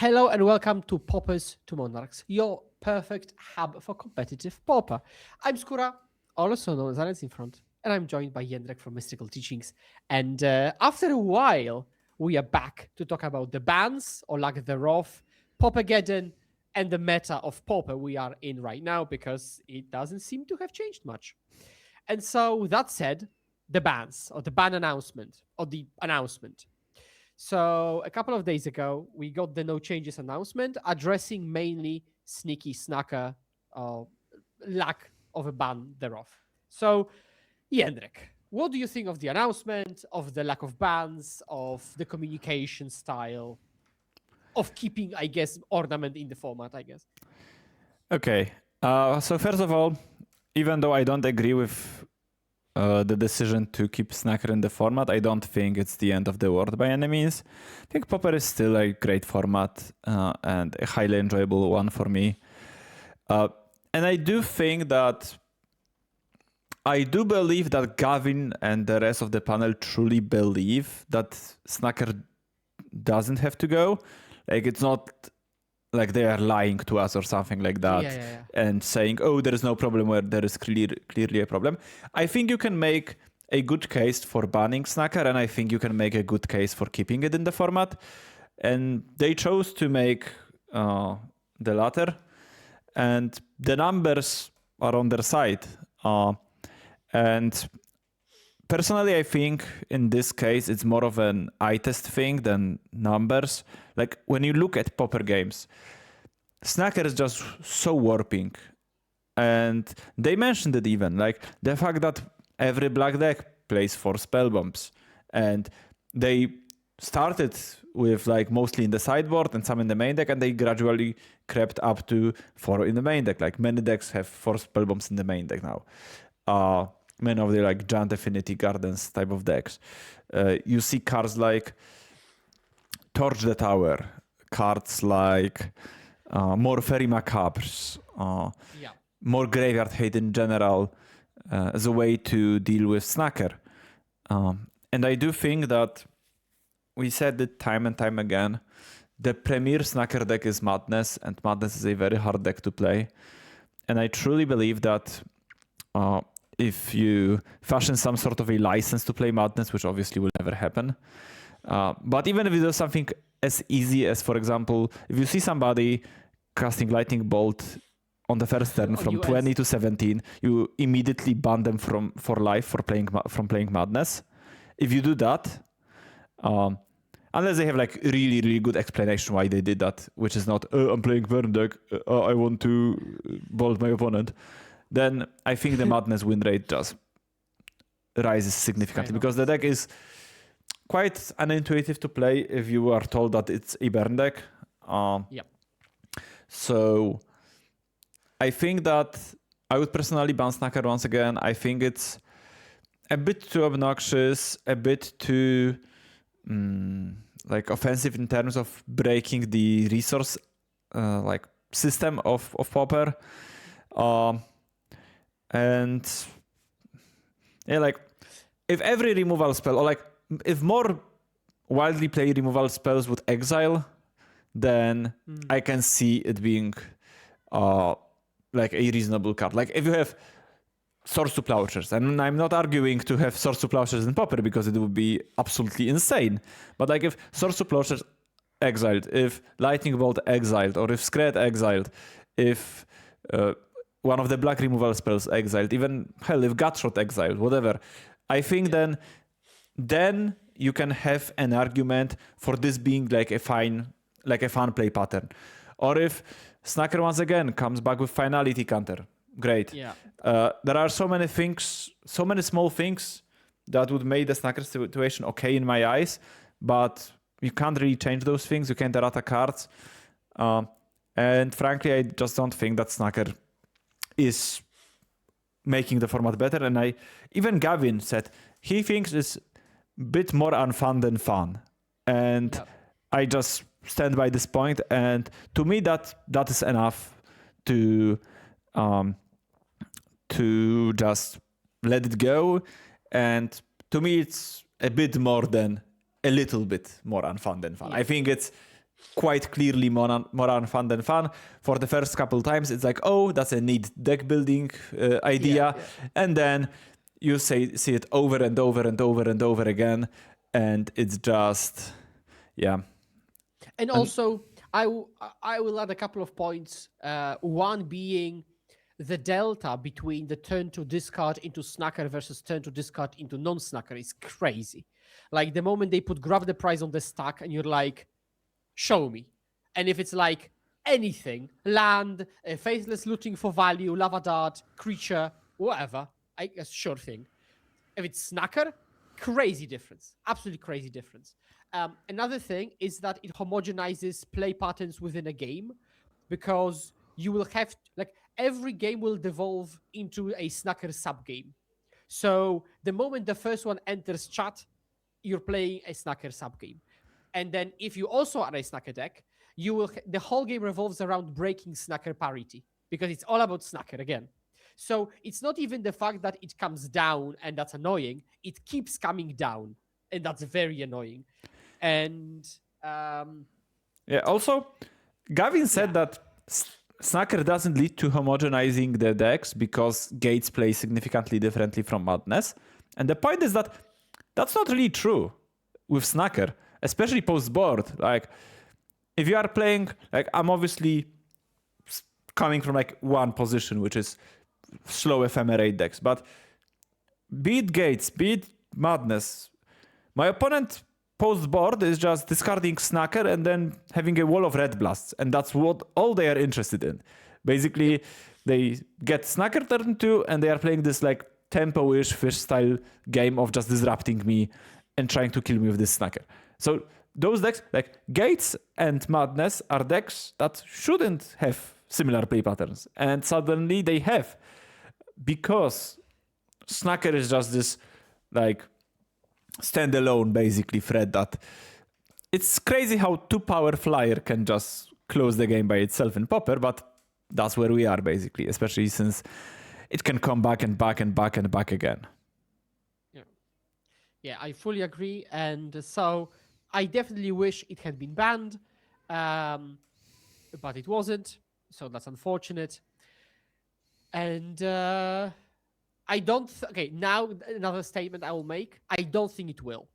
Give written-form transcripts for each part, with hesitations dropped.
Hello and welcome to Paupers to Monarchs, your perfect hub for competitive pauper. I'm Skura, also known as IslandsInFront, and I'm joined by Jędrek from Mystical Teachings. And after a while, we are back to talk about the bans, or lack thereof, Paupergeddon, and the meta of pauper we are in right now, because it doesn't seem to have changed much. And so, that said, the bans, or the ban announcement, or the announcement. So a couple of days ago, we got the no changes announcement addressing mainly sneaky snacker or lack of a ban thereof. So, Jędrek, what do you think of the announcement, of the lack of bans, of the communication style, of keeping, I guess, ornament in the format, I guess? Okay. So first of all, even though I don't agree with the decision to keep Snacker in the format, I don't think it's the end of the world by any means. I think Pauper is still a great format and a highly enjoyable one for me. And I do think that I do believe that Gavin and the rest of the panel truly believe that Snacker doesn't have to go. Like, it's not like they are lying to us or something like that, and saying, oh, there is no problem where there is clearly a problem. I think you can make a good case for banning Snacker, and I think you can make a good case for keeping it in the format. And they chose to make the latter, and the numbers are on their side. And personally, I think in this case, it's more of an eye test thing than numbers. Like, when you look at Pauper games, Snacker is just so warping. And they mentioned it even, like the fact that every black deck plays 4 spell bombs. And they started with like mostly in the sideboard and some in the main deck, and they gradually crept up to 4 in the main deck. Like, many decks have 4 spell bombs in the main deck now. Many of the like Giant Affinity Gardens type of decks. You see cards like Torch the Tower, cards like more Fairy Macabres, more Graveyard Hate in general, as a way to deal with Snacker. And I do think that we said it time and time again, the premier Snacker deck is Madness, and Madness is a very hard deck to play. And I truly believe that if you fashion some sort of a license to play Madness, which obviously will never happen, but even if you do something as easy as, for example, if you see somebody casting Lightning Bolt on the first turn from 20 to 17, you immediately ban them for life from playing Madness. If you do that, unless they have like really, really good explanation why they did that, which is not, I'm playing burn deck, I want to bolt my opponent, then I think the Madness win rate just rises significantly, because the deck is quite unintuitive to play if you are told that it's a burn deck. So I think that I would personally ban Snacker once again. I think it's a bit too obnoxious, a bit too like offensive in terms of breaking the resource like system of Pauper. And yeah, like, if every removal spell, or like if more wildly played removal spells would exile, then I can see it being like a reasonable card. Like, if you have Swords to Plowshares, and I'm not arguing to have Swords to Plowshares in Pauper because it would be absolutely insane, but like, if Swords to Plowshares exiled, if Lightning Bolt exiled, or if Scred exiled, if one of the black removal spells exiled, even hell, if Gutshot exiled, whatever, I think then you can have an argument for this being like a fun play pattern. Or if Snacker once again comes back with Finality Counter, great. There are so many things, so many small things that would make the Snacker situation okay in my eyes, but you can't really change those things. You can't errata cards. And frankly, I just don't think that Snacker is making the format better. And even Gavin said he thinks it's a bit more unfun than fun. And I just stand by this point. And to me, that is enough to just let it go. And to me, it's a bit more than a little bit more unfun than fun. I think it's quite clearly more unfun than fun. For the first couple times, it's like, oh, that's a neat deck building idea. Yeah. And then you see it over and over and over and over again. And it's just, yeah. And also, I will add a couple of points. One being the delta between the turn to discard into Snacker versus turn to discard into non-Snacker is crazy. Like the moment they put grab the prize on the stack and you're like, show me. And if it's like anything, land, faithless looting for value, lava dart, creature, whatever, I guess sure thing. If it's Snacker, crazy difference. Absolutely crazy difference. Another thing is that it homogenizes play patterns within a game because you will have, like, every game will devolve into a Snacker sub-game. So the moment the first one enters chat, you're playing a Snacker sub-game. And then if you also are a Snacker deck, you will the whole game revolves around breaking Snacker parity because it's all about Snacker again. So it's not even the fact that it comes down and that's annoying. It keeps coming down and that's very annoying. And yeah, also, Gavin said that Snacker doesn't lead to homogenizing the decks because gates play significantly differently from Madness. And the point is that that's not really true with Snacker, especially post-board. Like, if you are playing, like, I'm obviously coming from like one position, which is slow ephemerate decks, but be it gates, be it Madness, my opponent post-board is just discarding Snacker and then having a wall of red blasts, and that's what all they are interested in. Basically, they get Snacker turn 2, and they are playing this like tempo-ish fish-style game of just disrupting me and trying to kill me with this Snacker. So those decks, like Gates and Madness, are decks that shouldn't have similar play patterns, and suddenly they have, because Snacker is just this like standalone basically threat that it's crazy how 2-power flyer can just close the game by itself in Pauper, but that's where we are basically, especially since it can come back and back and back and back again. Yeah, I fully agree. And so I definitely wish it had been banned, but it wasn't. So that's unfortunate. And I don't... okay, now another statement I will make. I don't think it will.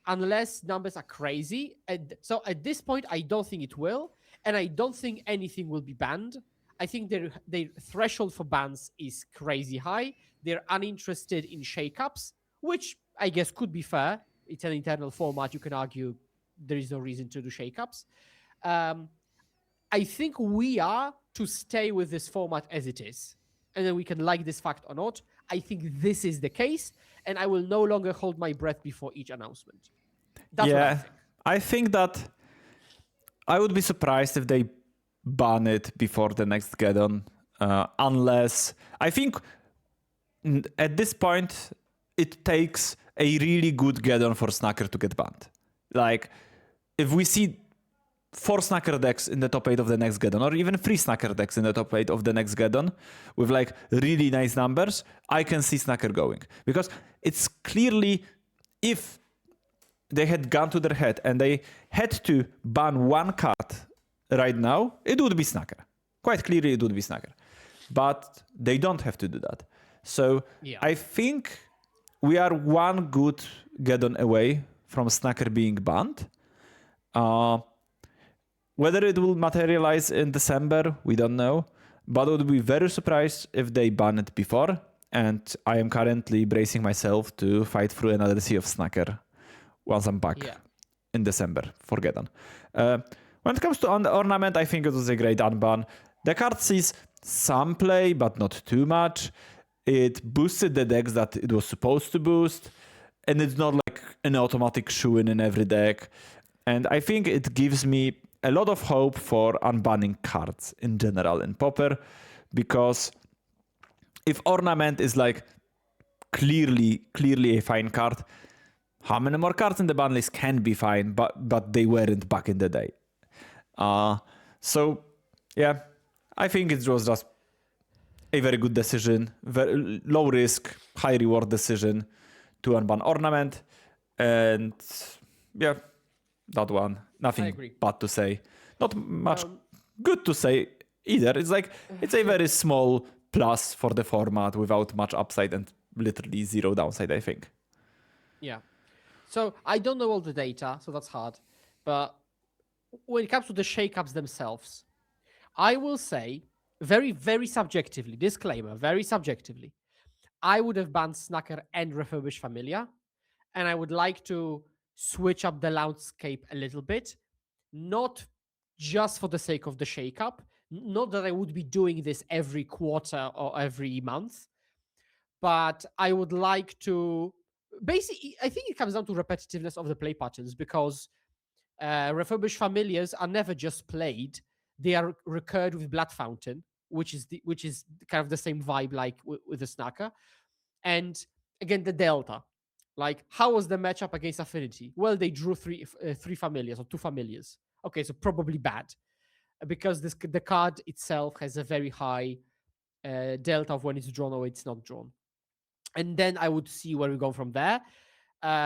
Unless numbers are crazy. And so at this point, I don't think it will. And I don't think anything will be banned. I think their threshold for bans is crazy high. They're uninterested in shakeups, which I guess could be fair. It's an internal format. You can argue there is no reason to do shakeups. I think we are to stay with this format as it is. And then we can like this fact or not. I think this is the case. And I will no longer hold my breath before each announcement. That's what I think. I think that I would be surprised if they ban it before the next Geddon. Unless... I think at this point, it takes a really good Geddon for Snacker to get banned. Like, if we see 4 Snacker decks in the top 8 of the next Geddon, or even 3 Snacker decks in the top 8 of the next Geddon, with like really nice numbers, I can see Snacker going. Because it's clearly, if they had gone to their head and they had to ban one card right now, it would be Snacker. Quite clearly, it would be Snacker. But they don't have to do that. So yeah. I think we are one good Geddon away from Snacker being banned. Whether it will materialize in December, we don't know. But I would be very surprised if they ban it before. And I am currently bracing myself to fight through another sea of Snacker once I'm back in December for Geddon. When it comes to Ornament, I think it was a great unban. The card sees some play, but not too much. It boosted the decks that it was supposed to boost. And it's not like an automatic shoe-in in every deck. And I think it gives me a lot of hope for unbanning cards in general in Pauper. Because if Ornament is like clearly a fine card, how many more cards in the ban list can be fine, but they weren't back in the day. So, yeah, I think it was just a very good decision, very low risk, high reward decision to unban Ornament. And yeah, that one. nothing agree. bad to say. Not much good to say either. It's like it's a very small plus for the format without much upside and literally zero downside, I think. Yeah. So I don't know all the data, so that's hard. But when it comes to the shakeups themselves, I will say very, very subjectively, disclaimer, very subjectively, I would have banned Snacker and Refurbished Familiar, and I would like to switch up the landscape a little bit, not just for the sake of the shakeup, not that I would be doing this every quarter or every month, but I would like to basically, I think it comes down to repetitiveness of the play patterns because refurbished familiars are never just played; they are recurred with Blood Fountain, which is kind of the same vibe like with the Snacker, and again the delta. Like, how was the matchup against Affinity? Well, they drew three familiars or two familiars. Okay, so probably bad because the card itself has a very high delta of when it's drawn or it's not drawn. And then I would see where we go from there.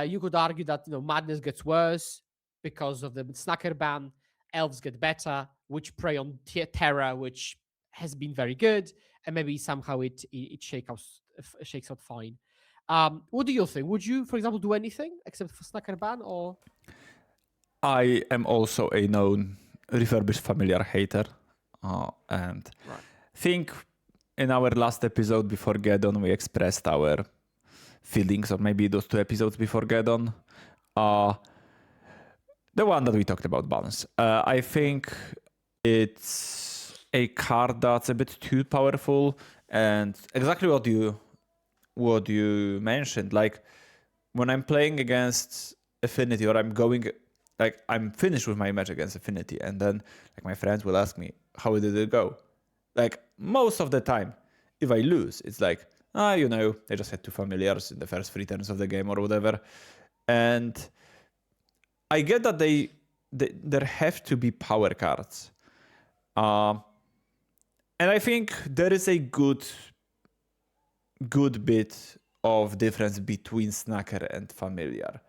You could argue that Madness gets worse because of the Snacker ban. Elves get better, which prey on Terra, which has been very good, and maybe somehow it shakes out fine. What do you think? Would you, for example, do anything except for Snacker ban, or? I am also a known refurbished familiar hater, and think in our last episode before Geddon we expressed our feelings, or maybe those two episodes before Geddon. The one that we talked about balance. I think it's a card that's a bit too powerful, and exactly what you mentioned. Like when I'm playing against Affinity, or I'm finished with my match against Affinity, and then like my friends will ask me, how did it go? Like most of the time, if I lose, it's like, they just had two familiars in the first 3 turns of the game or whatever. And I get that there have to be power cards. And I think there is a good bit of difference between Snacker and familiar.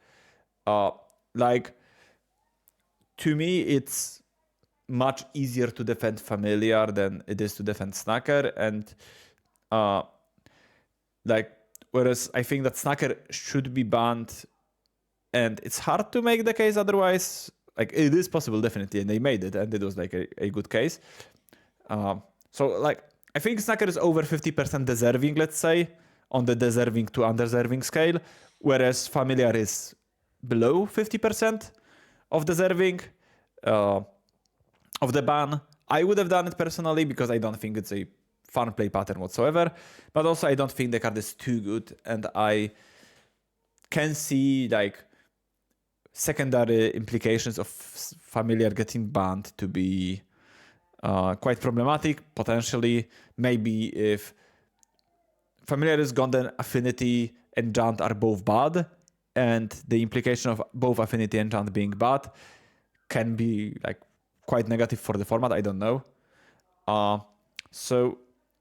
Like, to me, it's much easier to defend familiar than it is to defend Snacker. And whereas I think that Snacker should be banned, and it's hard to make the case otherwise. Like, it is possible, definitely, and they made it, and it was like a good case. So like, I think Snacker is over 50% deserving, let's say, on the deserving to undeserving scale, whereas familiar is below 50% of deserving of the ban. I would have done it personally because I don't think it's a fun play pattern whatsoever, but also I don't think the card is too good, and I can see like secondary implications of familiar getting banned to be quite problematic, potentially. Maybe if familiar is gone, then Affinity and Enchant are both bad, and the implication of both Affinity and Enchant being bad can be like quite negative for the format. I don't know. So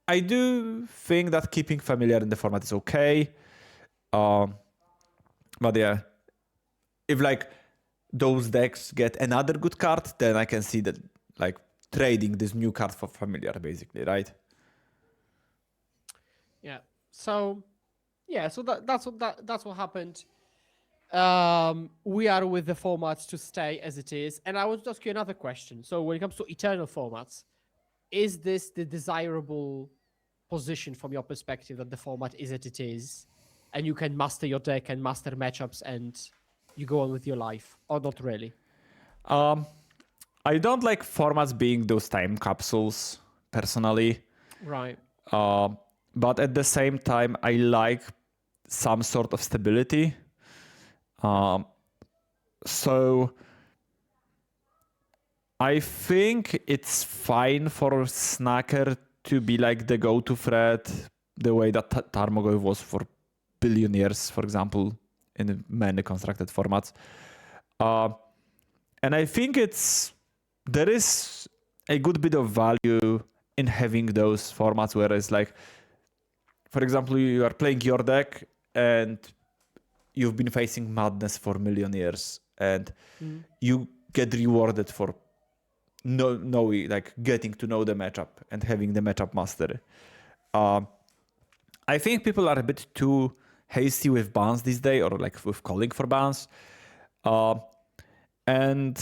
I do think that keeping familiar in the format is okay. But yeah, if like those decks get another good card, then I can see that like trading this new card for familiar, basically, right? Yeah. So that's what happened. We are with the formats to stay as it is, and I want to ask you another question. So when it comes to eternal formats, is this the desirable position from your perspective, that the format is as it is, and you can master your deck and master matchups and you go on with your life, or not really? I don't like formats being those time capsules personally. Right. But at the same time, I like some sort of stability. So I think it's fine for Snacker to be like the go-to threat, the way that Tarmogoyf was for billion years, for example, in many constructed formats. And I think there is a good bit of value in having those formats where it's like, for example, you are playing your deck and you've been facing Madness for a million years, and you get rewarded for like getting to know the matchup and having the matchup mastery. I think people are a bit too hasty with bans these days, or like with calling for bans. And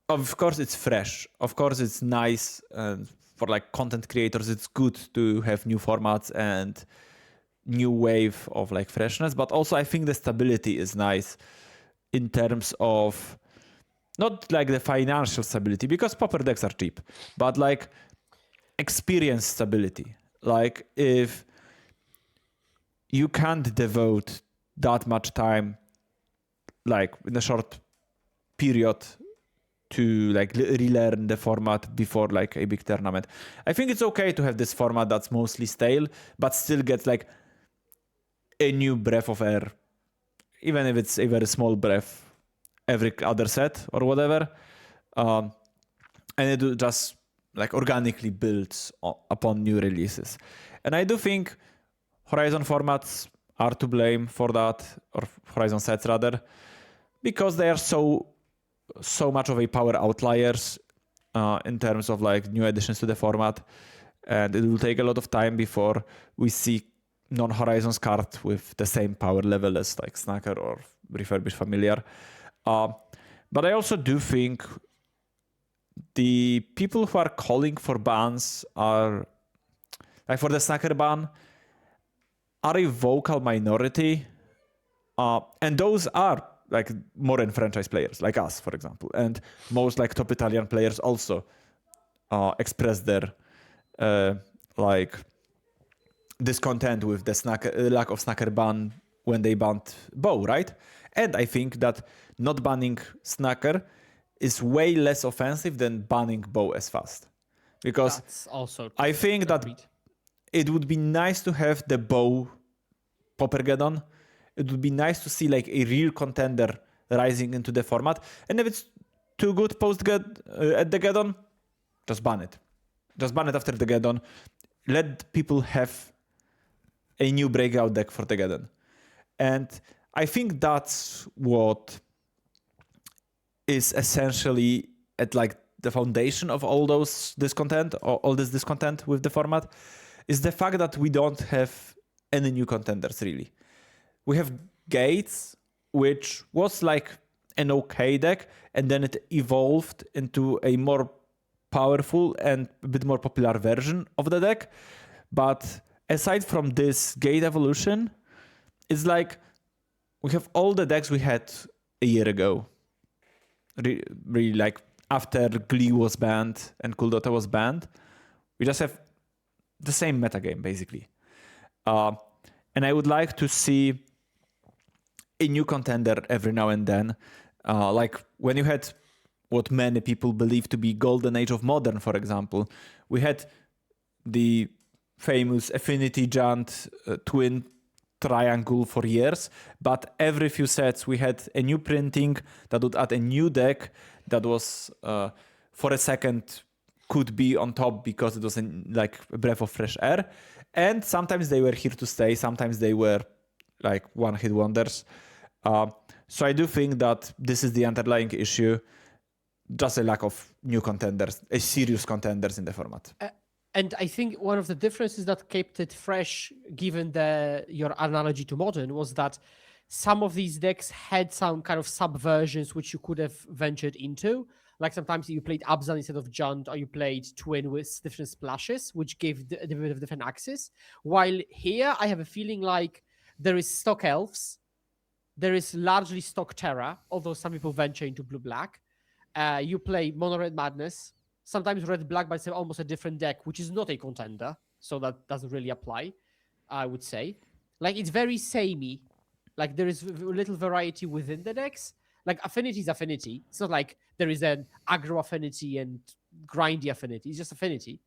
of course it's fresh. Of course it's nice, and for like content creators it's good to have new formats and new wave of like freshness. But also I think the stability is nice in terms of not like the financial stability, because Pauper decks are cheap, but like experience stability. Like if you can't devote that much time, like in a short period, to like relearn the format before like a big tournament. I think it's okay to have this format that's mostly stale, but still gets like a new breath of air, even if it's a very small breath every other set or whatever. And it just like organically builds upon new releases. And I do think Horizon formats are to blame for that, or Horizon sets rather, because they are so much of a power outliers in terms of like new additions to the format, and it will take a lot of time before we see non-Horizons card with the same power level as like Snacker or Refurbished Familiar. But I also do think the people who are calling for bans are, like for the Snacker ban, are a vocal minority, and those are like modern franchise players like us, for example, and most like top Italian players also express their like discontent with the lack of Snacker ban when they banned Bow, right? And I think that not banning Snacker is way less offensive than banning Bow as fast, because That's also I think that it would be nice to have the Bow Paupergeddon. It would be nice to see like a real contender rising into the format. And if it's too good at the Geddon, just ban it. Just ban it after the Geddon. Let people have a new breakout deck for the Geddon. And I think that's what is essentially at like the foundation of all those discontent, or all this discontent with the format, is the fact that we don't have any new contenders really. We have Gates, which was like an okay deck, and then it evolved into a more powerful and a bit more popular version of the deck. But aside from this Gate evolution, it's like we have all the decks we had a year ago. Really, like after Glee was banned and Cool Dota was banned, we just have the same metagame basically. And I would like to see a new contender every now and then. Like when you had what many people believe to be golden age of Modern, for example, we had the famous Affinity Giant twin triangle for years, but every few sets we had a new printing that would add a new deck that was for a second could be on top because it was like a breath of fresh air. And sometimes they were here to stay, sometimes they were like one-hit wonders. So I do think that this is the underlying issue, just a lack of new contenders, a serious contenders in the format. And I think one of the differences that kept it fresh, given your analogy to Modern, was that some of these decks had some kind of subversions which you could have ventured into. Like sometimes you played Abzan instead of Jund, or you played Twin with different splashes, which gave a bit of different axes. While here, I have a feeling like there is stock Elves, there is largely stock Terra, although some people venture into blue-black. You play Mono Red Madness, sometimes red-black, but it's almost a different deck, which is not a contender, so that doesn't really apply, I would say. Like, it's very samey. Like, there is little variety within the decks. Like, affinity is affinity. It's not like there is an aggro affinity and grindy affinity. It's just affinity.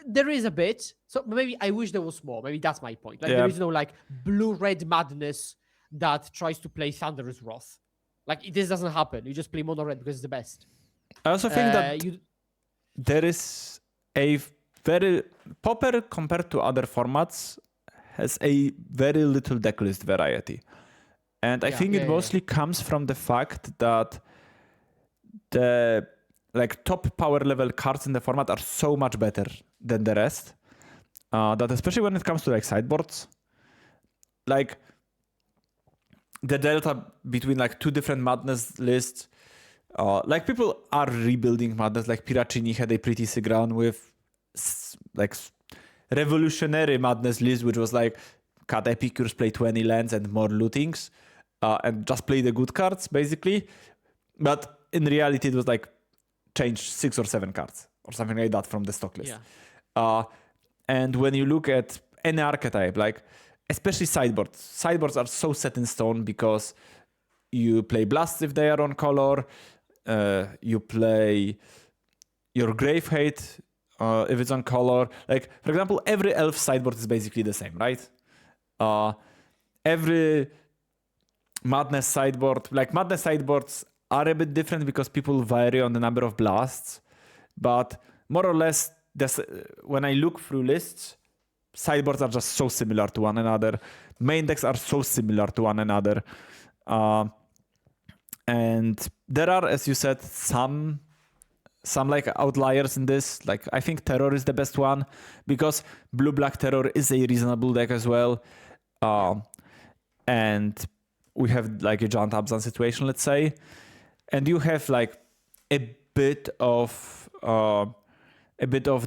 There is a bit. So maybe I wish there was more. Maybe that's my point. Like, there is no, like, blue-red madness that tries to play Thunderous Wrath. Like, this doesn't happen. You just play mono-red because it's the best. I also think that there is a very... Pauper, compared to other formats, has a very little decklist variety. And I think it mostly comes from the fact that the like top power level cards in the format are so much better than the rest. That especially when it comes to like sideboards, like the delta between like two different Madness lists, like people are rebuilding Madness. Like Piracini had a pretty sick run with like revolutionary Madness list, which was like cut Epicures, play 20 lands and more lootings, and just play the good cards basically. But in reality, it was like change 6 or 7 cards or something like that from the stock list. And when you look at any archetype, like especially sideboards are so set in stone because you play blasts if they are on color, you play your Grave Hate if it's on color. Like, for example, every elf sideboard is basically the same, right? Every Madness sideboard, like Madness sideboards are a bit different because people vary on the number of blasts, but more or less, when I look through lists, sideboards are just so similar to one another. Main decks are so similar to one another. And there are, as you said, some like outliers in this. Like I think Terror is the best one because Blue-Black Terror is a reasonable deck as well. And we have like a John Tabzan situation, let's say. And you have like a bit of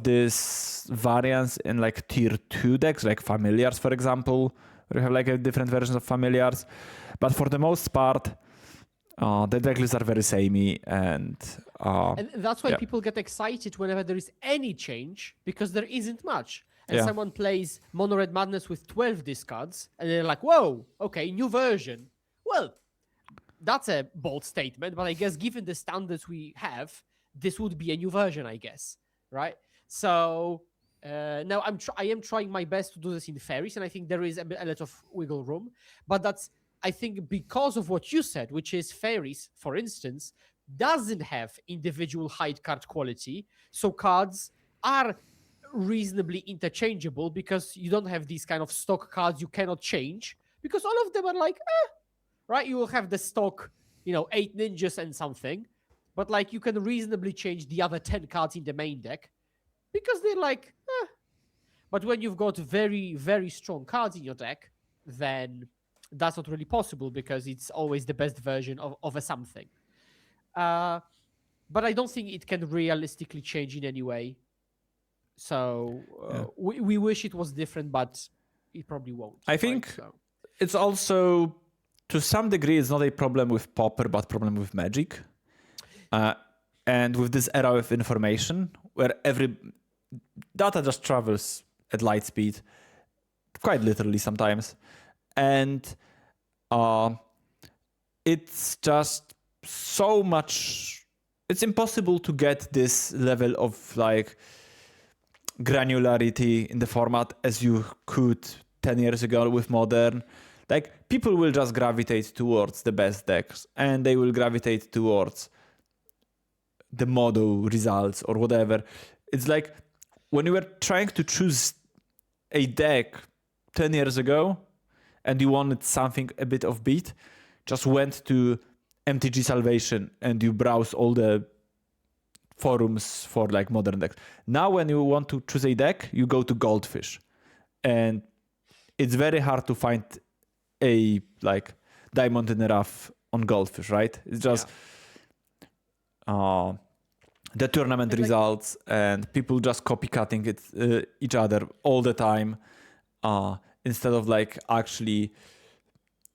this variance in like tier 2 decks, like Familiars, for example, where you have like a different versions of Familiars. But for the most part, the deck lists are very samey, and that's why people get excited whenever there is any change, because there isn't much. And someone plays Mono Red Madness with 12 discards, and they're like, whoa, okay, new version. Well, that's a bold statement, but I guess given the standards we have, this would be a new version, I guess. Right, so now I am trying my best to do this in Fairies, and I think there is a lot of wiggle room. But that's, I think, because of what you said, which is Fairies, for instance, doesn't have individual hide card quality, so cards are reasonably interchangeable because you don't have these kind of stock cards you cannot change, because all of them are like, right? You will have the stock, 8 ninjas and something. But like you can reasonably change the other 10 cards in the main deck because they're like, But when you've got very, very strong cards in your deck, then that's not really possible because it's always the best version of a something. But I don't think it can realistically change in any way. So we wish it was different, but it probably won't. I think it's also, to some degree, it's not a problem with Pauper, but problem with Magic. And with this era of information, where every data just travels at light speed, quite literally sometimes, and it's just so much. It's impossible to get this level of like granularity in the format as you could 10 years ago with Modern. Like people will just gravitate towards the best decks, and they will gravitate towards the Modo results or whatever. It's like when you were trying to choose a deck 10 years ago and you wanted something a bit offbeat, just went to MTG Salvation and you browse all the forums for like Modern decks. Now when you want to choose a deck, you go to Goldfish, and it's very hard to find a like Diamond in the Rough on Goldfish, right? It's just the tournament results, and people just copycatting it each other all the time, instead of like actually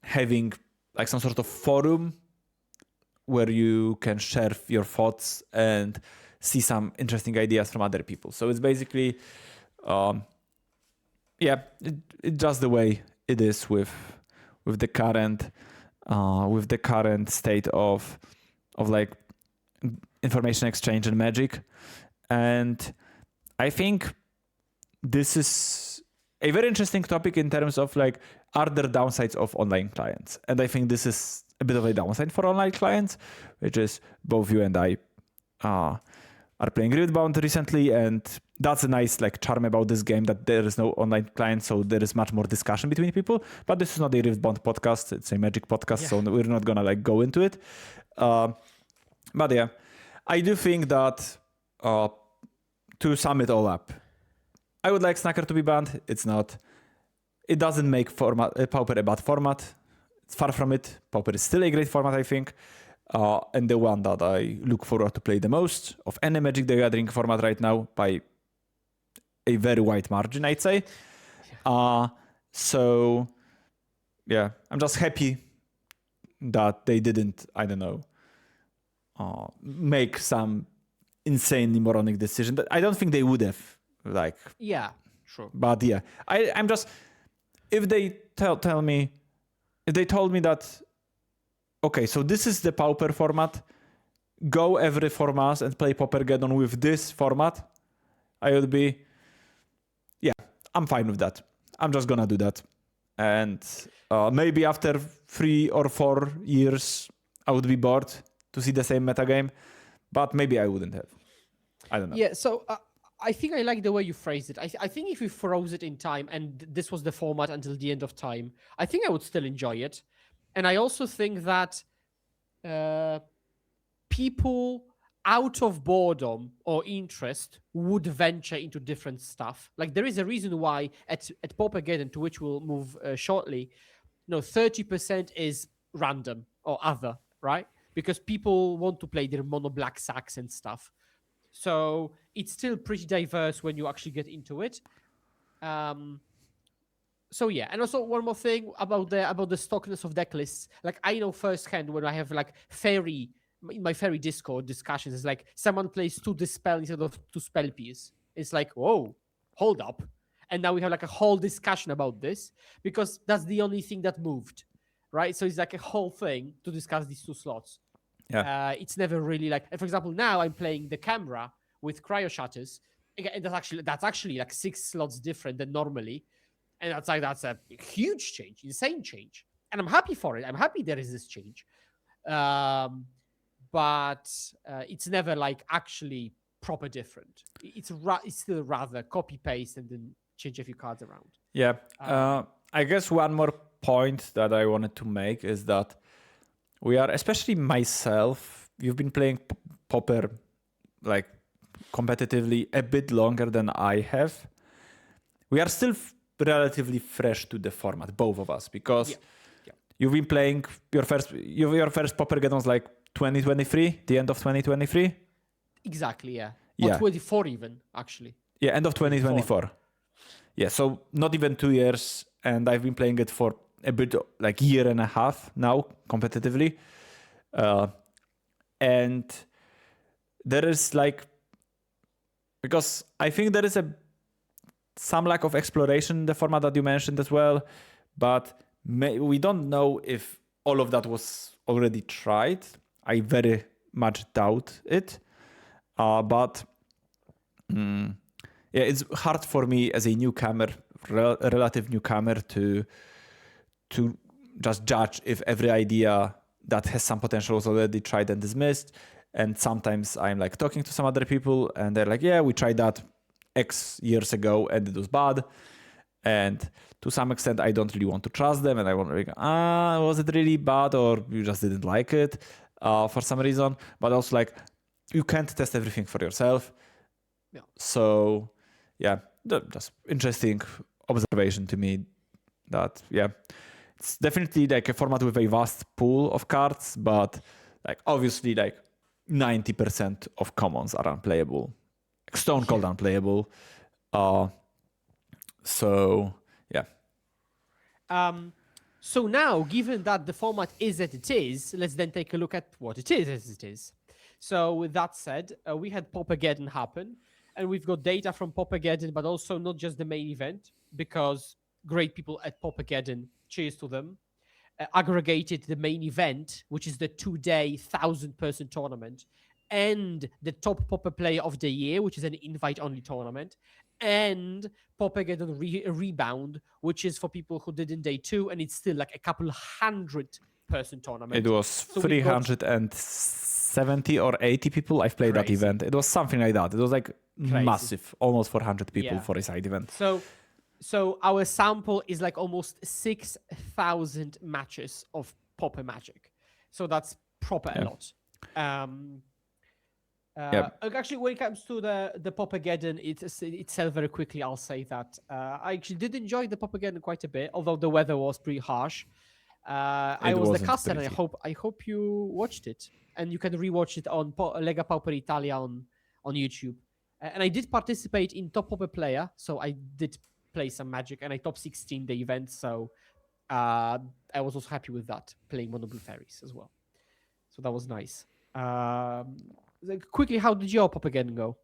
having like some sort of forum where you can share your thoughts and see some interesting ideas from other people. So it's basically, it's just the way it is with the current state of like information exchange and Magic. And I think this is a very interesting topic in terms of like, are there downsides of online clients? And I think this is a bit of a downside for online clients, which is both you and I are playing Gridbound recently, and that's a nice like charm about this game, that there is no online client, so there is much more discussion between people. But this is not a Rift Bond podcast; it's a Magic podcast, so we're not gonna like go into it. But yeah, I do think that to sum it all up, I would like Snacker to be banned. It's not. It doesn't make Pauper a bad format. It's far from it. Pauper is still a great format, I think. And the one that I look forward to play the most of any Magic the Gathering format right now by a very wide margin, I'd say. So, yeah, I'm just happy that they didn't, I don't know, make some insanely moronic decision. That I don't think they would have, like. Yeah, true. But yeah, I'm just, if they tell me, if they told me that, okay, so this is the Pauper format, go every 4 months and play Paupergeddon with this format, I would be, yeah, I'm fine with that. I'm just gonna do that. And maybe after 3 or 4 years, I would be bored to see the same metagame, but maybe I wouldn't have. I don't know. Yeah, so I think I like the way you phrased it. I think if we froze it in time and this was the format until the end of time, I think I would still enjoy it. And I also think that people out of boredom or interest would venture into different stuff. Like there is a reason why at Paupergeddon, to which we'll move shortly, 30% is random or other, right? Because people want to play their mono black sacks and stuff. So it's still pretty diverse when you actually get into it. So yeah, and also one more thing about the stockness of decklists. Like I know firsthand when I have like in my fairy Discord discussions, it's like someone plays 2 dispel instead of 2 spell piece. It's like, whoa, hold up. And now we have like a whole discussion about this because that's the only thing that moved, right? So it's like a whole thing to discuss these 2 slots. Yeah. It's never really like, for example, now I'm playing the camera with cryo shutters. Again, that's actually like 6 slots different than normally. And that's a huge change, insane change. And I'm happy for it. I'm happy there is this change. But it's never like actually proper different. It's still rather copy paste and then change a few cards around. Yeah. I guess one more point that I wanted to make is that we are, especially myself, you've been playing Pauper like competitively a bit longer than I have. We are still relatively fresh to the format, both of us, because you've been playing your first Paupergeddon was like 2023, the end of 2023. Exactly, yeah. Yeah. Or 24 even, actually. Yeah, end of 2024. Yeah, so not even 2 years, and I've been playing it for a bit like year and a half now competitively. And there is like, because I think there is some lack of exploration in the format that you mentioned as well, but we don't know if all of that was already tried. I very much doubt it. But it's hard for me as a newcomer, relative newcomer, to just judge if every idea that has some potential was already tried and dismissed. And sometimes I'm like talking to some other people and they're like, yeah, we tried that X years ago and it was bad. And to some extent, I don't really want to trust them. And I want to like, was it really bad or you just didn't like it for some reason? But also like, you can't test everything for yourself. Yeah. So yeah, just interesting observation to me that, yeah, it's definitely like a format with a vast pool of cards, but like obviously like 90% of commons are unplayable. Stone Cold unplayable. So yeah. So now, given that the format is as it is, let's then take a look at what it is as it is. So with that said, we had Paupergeddon happen, and we've got data from Paupergeddon, but also not just the main event, because great people at Paupergeddon, cheers to them, aggregated the main event, which is the 2-day 1,000-person tournament, and the top Pauper player of the year, which is an invite-only tournament, and Paupergeddon Rebound, which is for people who did in day 2, and it's still like a couple hundred person tournament. It was So we've got 370 or 80 people. I've played that Crazy. event. It was something like that. It was like massive, almost 400 people Yeah. for a side event. So our sample is like almost 6,000 matches of Pauper Magic. So that's proper a lot. Actually, when it comes to the Paupergeddon itself, very quickly, I'll say that I actually did enjoy the Paupergeddon quite a bit, although the weather was pretty harsh. I was the wasn't caster, and pretty. I hope you watched it, and you can rewatch it on Lega Pauper Italia on YouTube. And I did participate in Top Pauper Player, so I did play some Magic, and I top 16 the event, so I was also happy with that, playing Mono Blue Fairies as well. So that was nice. Quickly, how did your Paupergeddon go?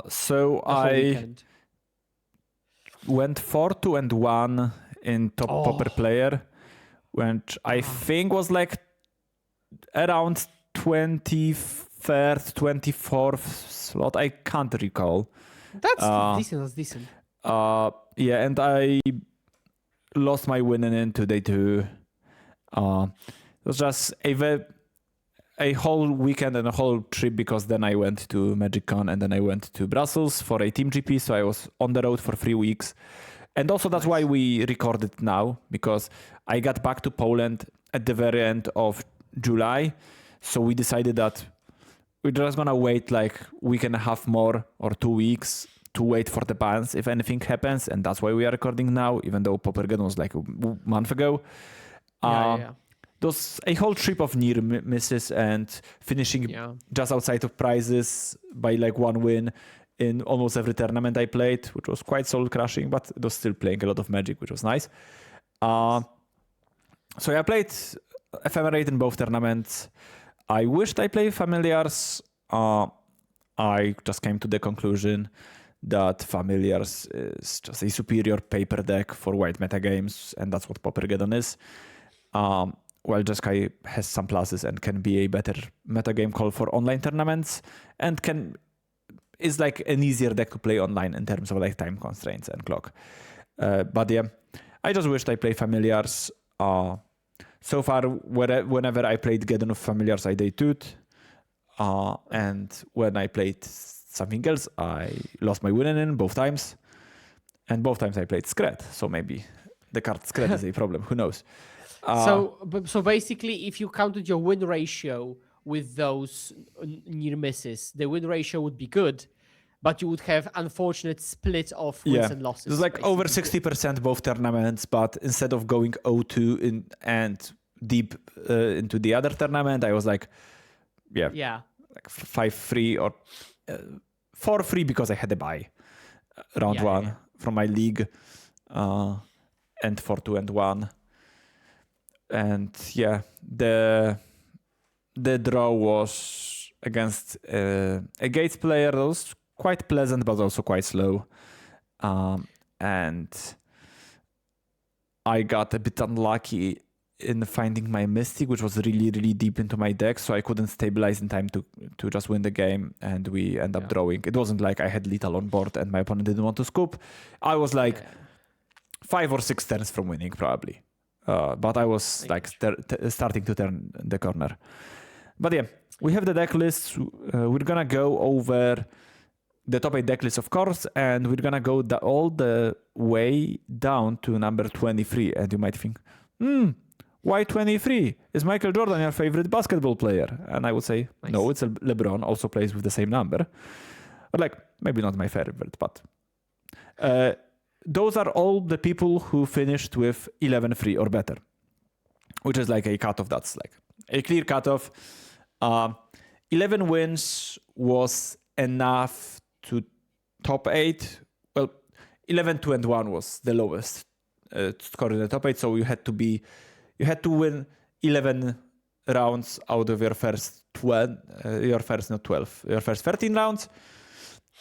So The whole I weekend? went 4-2-1 in Top Pauper Player, which I think was like around 23rd, 24th slot. I can't recall. That's decent. That's decent. Yeah, and I lost my winning into day 2. It was just a whole weekend and a whole trip, because then I went to MagicCon and then I went to Brussels for a Team GP, so I was on the road for 3 weeks. And also that's why we recorded now, because I got back to Poland at the very end of July, so we decided that we're just gonna wait like a week and a half more or 2 weeks to wait for the bans if anything happens, and that's why we are recording now, even though Paupergeddon was like a month ago. There was a whole trip of near misses and finishing just outside of prizes by like 1 win in almost every tournament I played, which was quite soul crushing, but it was still playing a lot of Magic, which was nice. So I played Ephemerate in both tournaments. I wished I played Familiars. I just came to the conclusion that Familiars is just a superior paper deck for white metagames, and that's what Paupergeddon is. While Jeskai has some pluses and can be a better metagame call for online tournaments, and is like an easier deck to play online in terms of like time constraints and clock. But yeah, I just wished I played Familiars. So far, whenever I played Geddon of Familiars, I day-2'd. And when I played something else, I lost my winning in both times. And both times I played Skret, so maybe the card Skret is a problem, who knows. So basically, if you counted your win ratio with those near misses, the win ratio would be good, but you would have unfortunate split of wins and losses. It was like over 60% both tournaments, but instead of going 0-2 and deep into the other tournament, I was like, like 5-3 or 4-3 because I had a bye round 1 from my league, and 4-2-1. And yeah, the draw was against a Gates player that was quite pleasant, but also quite slow. And I got a bit unlucky in finding my Mystic, which was really, really deep into my deck, so I couldn't stabilize in time to just win the game, and we end up drawing. It wasn't like I had lethal on board and my opponent didn't want to scoop. I was like 5 or 6 turns from winning, probably. But I was starting to turn the corner. But yeah, we have the deck lists. We're gonna go over the top 8 deck lists, of course, and we're gonna go all the way down to number 23. And you might think, why 23? Is Michael Jordan your favorite basketball player? And I would say, no, it's LeBron, also plays with the same number. But like, maybe not my favorite, but... those are all the people who finished with 11-3 or better, which is like a cutoff that's like a clear cutoff. 11 wins was enough to top 8. Well, 11-2-1 was the lowest score in the top 8, so you had to win 11 rounds out of your first 13 rounds.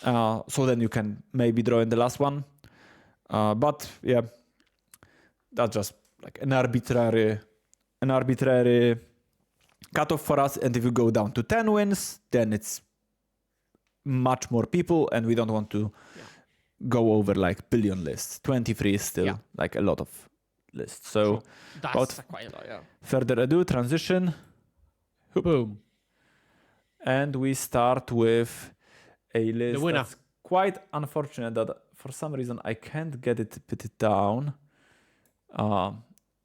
So then you can maybe draw in the last one. But yeah, that's just like an arbitrary cutoff for us. And if you go down to 10 wins, then it's much more people, and we don't want to go over like billion lists. 23 is still like a lot of list. So That's without quite a lot, yeah. further ado, transition. Boom. And we start with a list winner. that's quite unfortunate that for some reason I can't get it to put it down.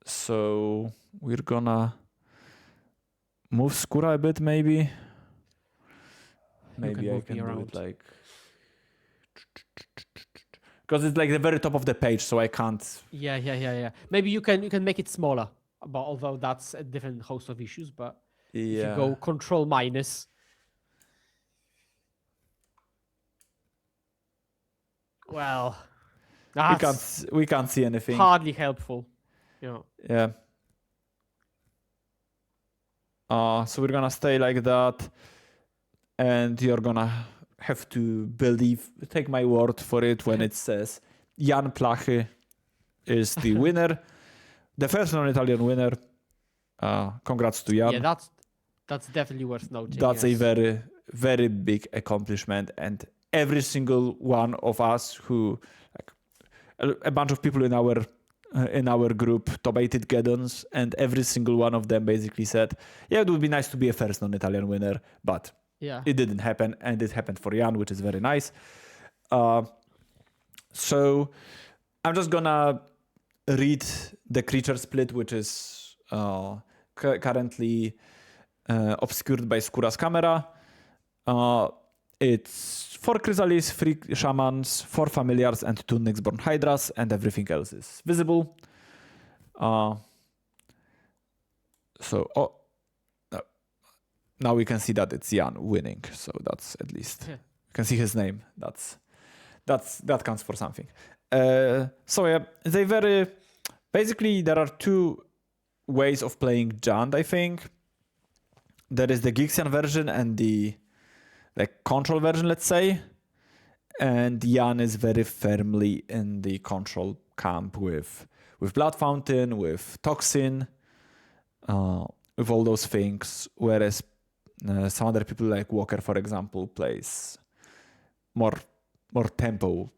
So we're gonna move Skura a bit, maybe. Maybe I can do it like... Because it's like the very top of the page, so I can't... Yeah. Maybe you can make it smaller, but although that's a different host of issues, but if you go Control minus... Well, we can't see anything. Hardly helpful. Yeah. So we're gonna stay like that, and you're gonna have to take my word for it when it says Jan Plachy is the winner, the first non-Italian winner. Congrats to Jan. Yeah, that's definitely worth noting. That's a very, very big accomplishment, and every single one of us who, like, a bunch of people in our group tobated Geddons, and every single one of them basically said, yeah, it would be nice to be a first non-Italian winner, but it didn't happen, and it happened for Jan, which is very nice. So I'm just gonna read the creature split, which is currently obscured by Skura's camera. It's 4 Chrysalis, 3 Shamans, 4 Familiars, and 2 Nyxborn Hydras, and everything else is visible. Now we can see that it's Jan winning, so that's at least... You can see his name. That counts for something. Basically, there are 2 ways of playing Jand, I think. There is the Gixian version and the control version, let's say. And Jan is very firmly in the control camp with Blood Fountain, with Toxin, with all those things. Whereas some other people like Walker, for example, plays more tempo,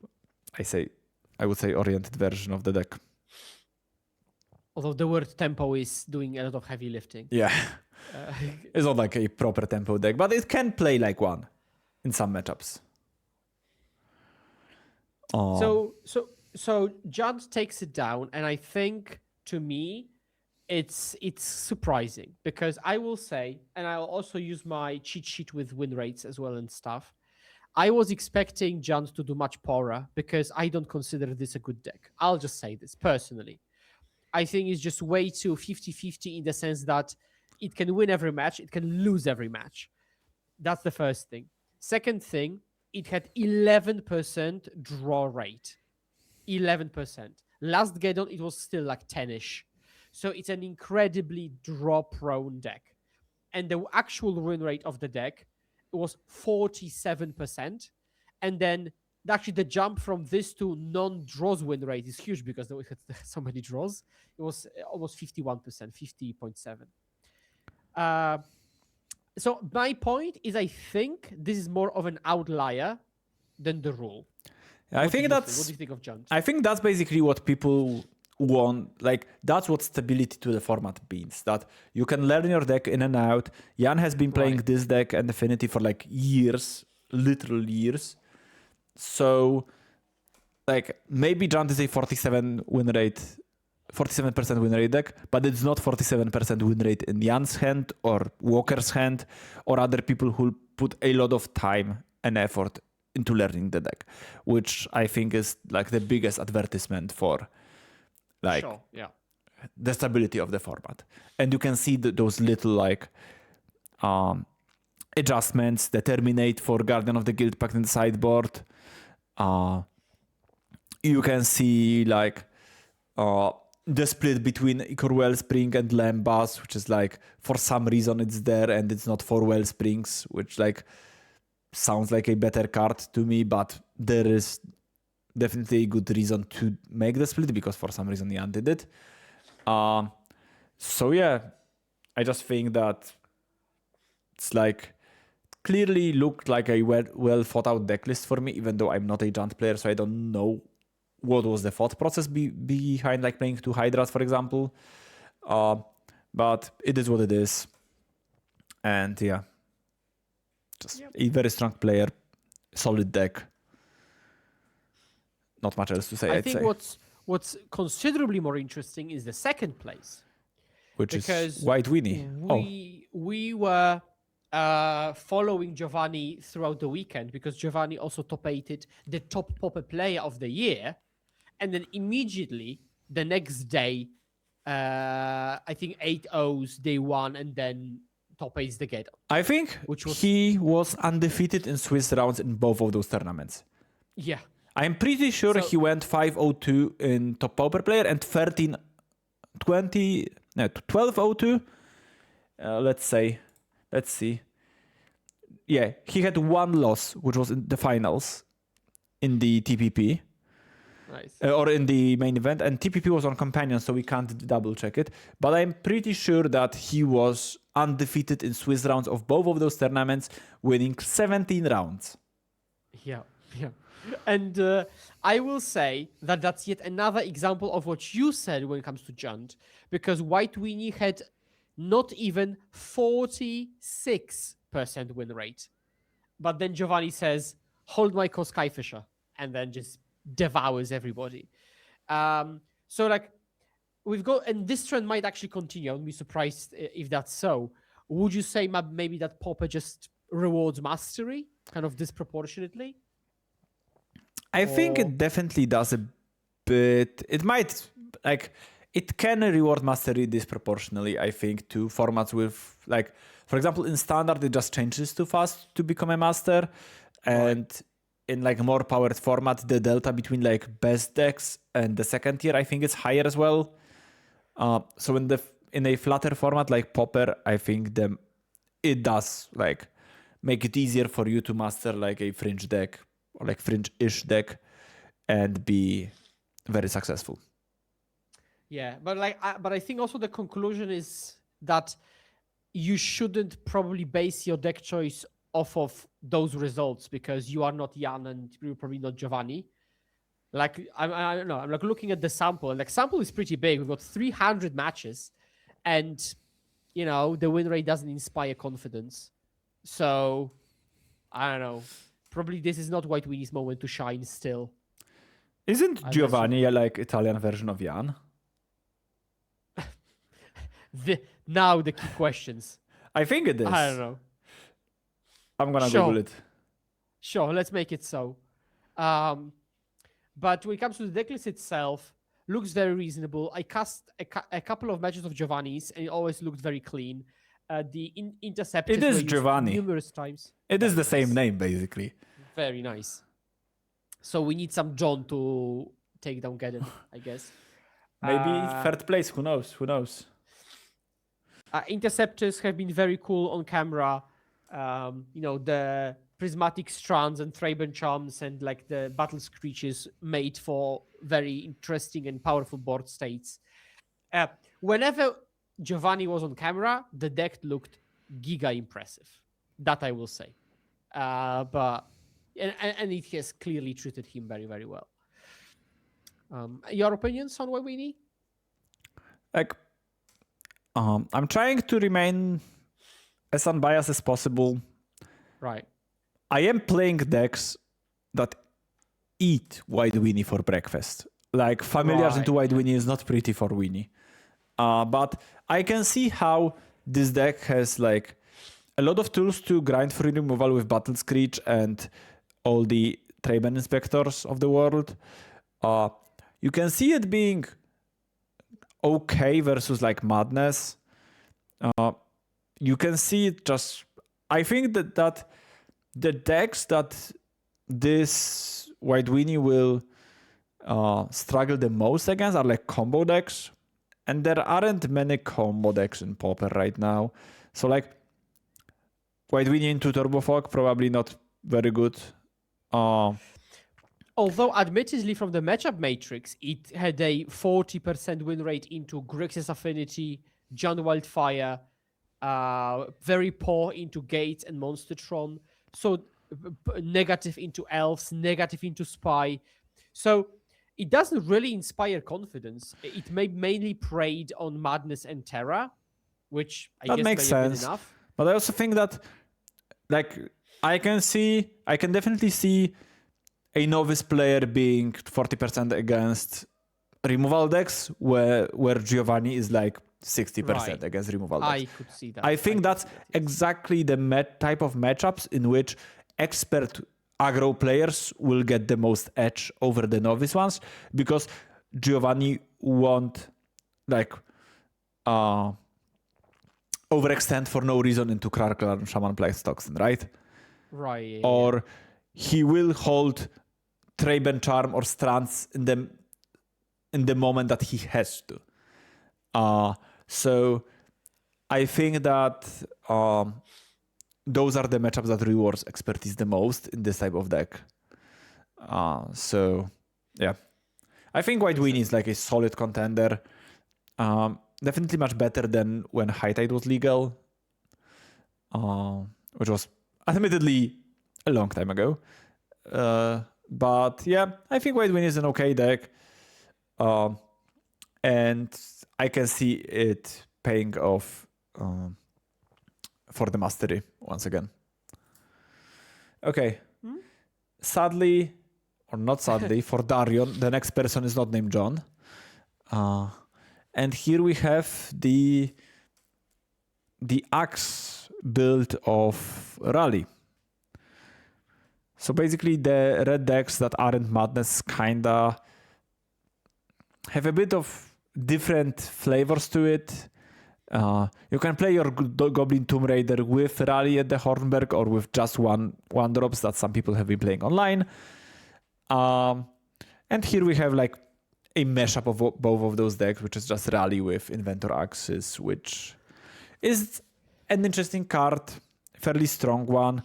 I would say oriented version of the deck. Although the word tempo is doing a lot of heavy lifting. Yeah. It's not like a proper tempo deck, but it can play like one in some matchups. So Jand takes it down, and I think, to me, it's surprising, because I will say, and I'll also use my cheat sheet with win rates as well and stuff, I was expecting Jand to do much poorer, because I don't consider this a good deck. I'll just say this personally. I think it's just way too 50-50 in the sense that it can win every match, it can lose every match. That's the first thing. Second thing, it had 11% draw rate. 11%. Last Geddon, it was still like 10-ish. So it's an incredibly draw-prone deck. And the actual win rate of the deck, it was 47%. And then actually the jump from this to non-draws win rate is huge, because we had so many draws. It was almost 51%, 50.7. So my point is, I think this is more of an outlier than the rule. Yeah, what do you think of Jund? I think that's basically what people want. Like, that's what stability to the format means. That you can learn your deck in and out. Jan has been playing this deck and Affinity for like years, literal years. So, like, maybe Jund is a 47% win rate deck, but it's not 47% win rate in Jan's hand or Walker's hand or other people who put a lot of time and effort into learning the deck, which I think is like the biggest advertisement for like the stability of the format. And you can see those little like adjustments that terminate for Guardian of the Guild Pact in the sideboard. You can see like the split between Ichor Wellspring and Lambas, which is like, for some reason it's there and it's not for Wellsprings, which like sounds like a better card to me, but there is definitely a good reason to make the split, because for some reason Jan did it. So yeah, I just think that it's like clearly looked like a well thought out deck list for me, even though I'm not a Jund player, so I don't know what was the thought process behind like playing 2 Hydras, for example. But it is what it is. And yeah, just a very strong player, solid deck. Not much else to say, I think what's considerably more interesting is the second place. Which because is White Winnie. We were following Giovanni throughout the weekend because Giovanni also top-8'd the top Pauper player of the year. And then immediately the next day, I think 8-0's day 1 and then top-8's the Geddon. I think he was undefeated in Swiss rounds in both of those tournaments. Yeah. I'm pretty sure he went 5-0-2 in top Pauper player and 12-0-2. Let's see. Yeah, he had 1 loss, which was in the finals in the TPP. Nice. Or in the main event, and TPP was on companion, so we can't double check it. But I'm pretty sure that he was undefeated in Swiss rounds of both of those tournaments, winning 17 rounds. Yeah. And I will say that that's yet another example of what you said when it comes to Jędrek, because White Winnie had not even 46% win rate. But then Giovanni says, hold my Skyfisher, and then just devours everybody. So like we've got, and this trend might actually continue. I would be surprised if that's so. Would you say maybe that Pauper just rewards mastery kind of disproportionately? I think it definitely does a bit. It might, like, it can reward mastery disproportionately, I think, to formats with, like, for example, in standard, it just changes too fast to become a master. And in, like, a more powered format, the delta between, like, best decks and the second tier, I think it's higher as well. So in a flatter format like Pauper, I think it does, like, make it easier for you to master, like, a fringe deck or like fringe-ish deck and be very successful. Yeah, but I think also the conclusion is that you shouldn't probably base your deck choice off of those results because you are not Jan and you're probably not Giovanni. Like I don't know, I'm like looking at the sample, and like sample is pretty big. We've got 300 matches, and you know the win rate doesn't inspire confidence. So I don't know. Probably this is not White Winnie's moment to shine still. Isn't Giovanni a like Italian version of Jan? Now the key questions. I think it is. I don't know. I'm gonna Google it. Sure, let's make it so. But when it comes to the decklist itself, looks very reasonable. I cast a couple of matches of Giovanni's, and it always looked very clean. The interceptors it is Giovanni numerous times. It is the same name, basically. Very nice. So we need some John to take down Geddon, I guess. Maybe third place. Who knows? Interceptors have been very cool on camera. You know, the prismatic strands and Thraben charms and like the battle screeches made for very interesting and powerful board states. Whenever Giovanni was on camera, the deck looked giga impressive. That I will say. But it has clearly treated him very, very well. Your opinions on White Winnie? Like, I'm trying to remain as unbiased as possible. Right. I am playing decks that eat White Winnie for breakfast. Like, familiars into White Winnie is not pretty for Winnie. But I can see how this deck has, like, a lot of tools to grind free removal with Battle Screech and all the Thraben Inspectors of the world. You can see it being okay versus, like, Madness. You can see it just... I think that the decks that this White Winnie will struggle the most against are, like, combo decks. And there aren't many combo decks in Pauper right now. So, like, White Winnie into Turbo Fog, probably not very good. Although, admittedly, from the matchup matrix, it had a 40% win rate into Grixis Affinity, John Wildfire, very poor into Gates and Monstertron. So, negative into Elves, negative into Spy. So, it doesn't really inspire confidence. It may mainly preyed on Madness and Terra, which I That guess makes may have been sense. enough. But I also think that, like, I can definitely see a novice player being 40% against removal decks, where Giovanni is like 60% Right. against removal decks. I could see that. I think could that's see that, yes. exactly the type of matchups in which expert aggro players will get the most edge over the novice ones, because Giovanni won't like overextend for no reason into Krarklar and Shaman Place Toxin, right? Right. Yeah, Or he will hold Traben Charm or Strands in the moment that he has to. So I think that those are the matchups that rewards expertise the most in this type of deck. So yeah, I think White Win is like a solid contender. Definitely much better than when High Tide was legal, which was admittedly a long time ago. But yeah, I think White Win is an okay deck. And I can see it paying off for the mastery once again. Okay. Sadly, or not sadly, for Darion, the next person is not named John. And here we have the Axe build of Rally. So basically the red decks that aren't Madness kinda have a bit of different flavors to it. You can play your Goblin Tomb Raider with Rally at the Hornberg or with just one drops that some people have been playing online. And here we have like a mashup of both of those decks, which is just Rally with Inventor Axis, which is an interesting card, fairly strong one.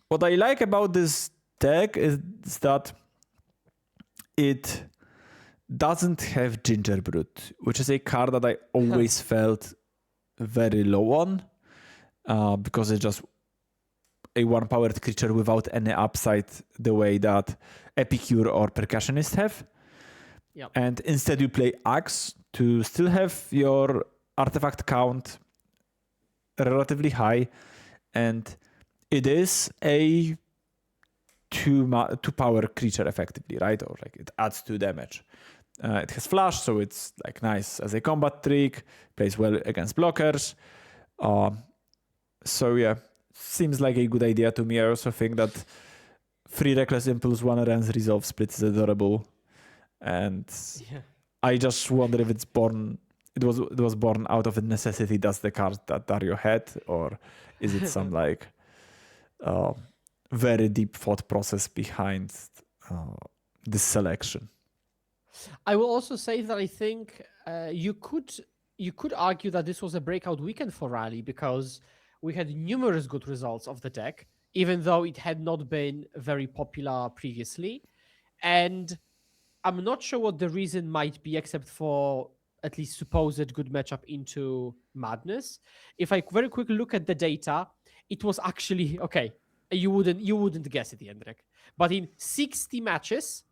What I like about this deck is that it doesn't have Gingerbread, which is a card that I always felt very low on, because it's just a one-powered creature without any upside the way that Epicure or Percussionist have. Yep. And instead you play Axe to still have your artifact count relatively high, and it is a two-power creature effectively, right? Or like it adds 2 damage. It has flash, so it's like nice as a combat trick, plays well against blockers. So yeah, seems like a good idea to me. I also think that 3 Reckless Impulse, 1 Rens Resolve split is adorable. And I just wonder if it was born out of a necessity. That's the card that Dario had, or is it some like very deep thought process behind this selection? I will also say that I think you could argue that this was a breakout weekend for Rally, because we had numerous good results of the deck, even though it had not been very popular previously. And I'm not sure what the reason might be, except for at least supposed good matchup into Madness. If I very quickly look at the data, it was actually okay. You wouldn't guess it, Jędrek. But in 60 matches,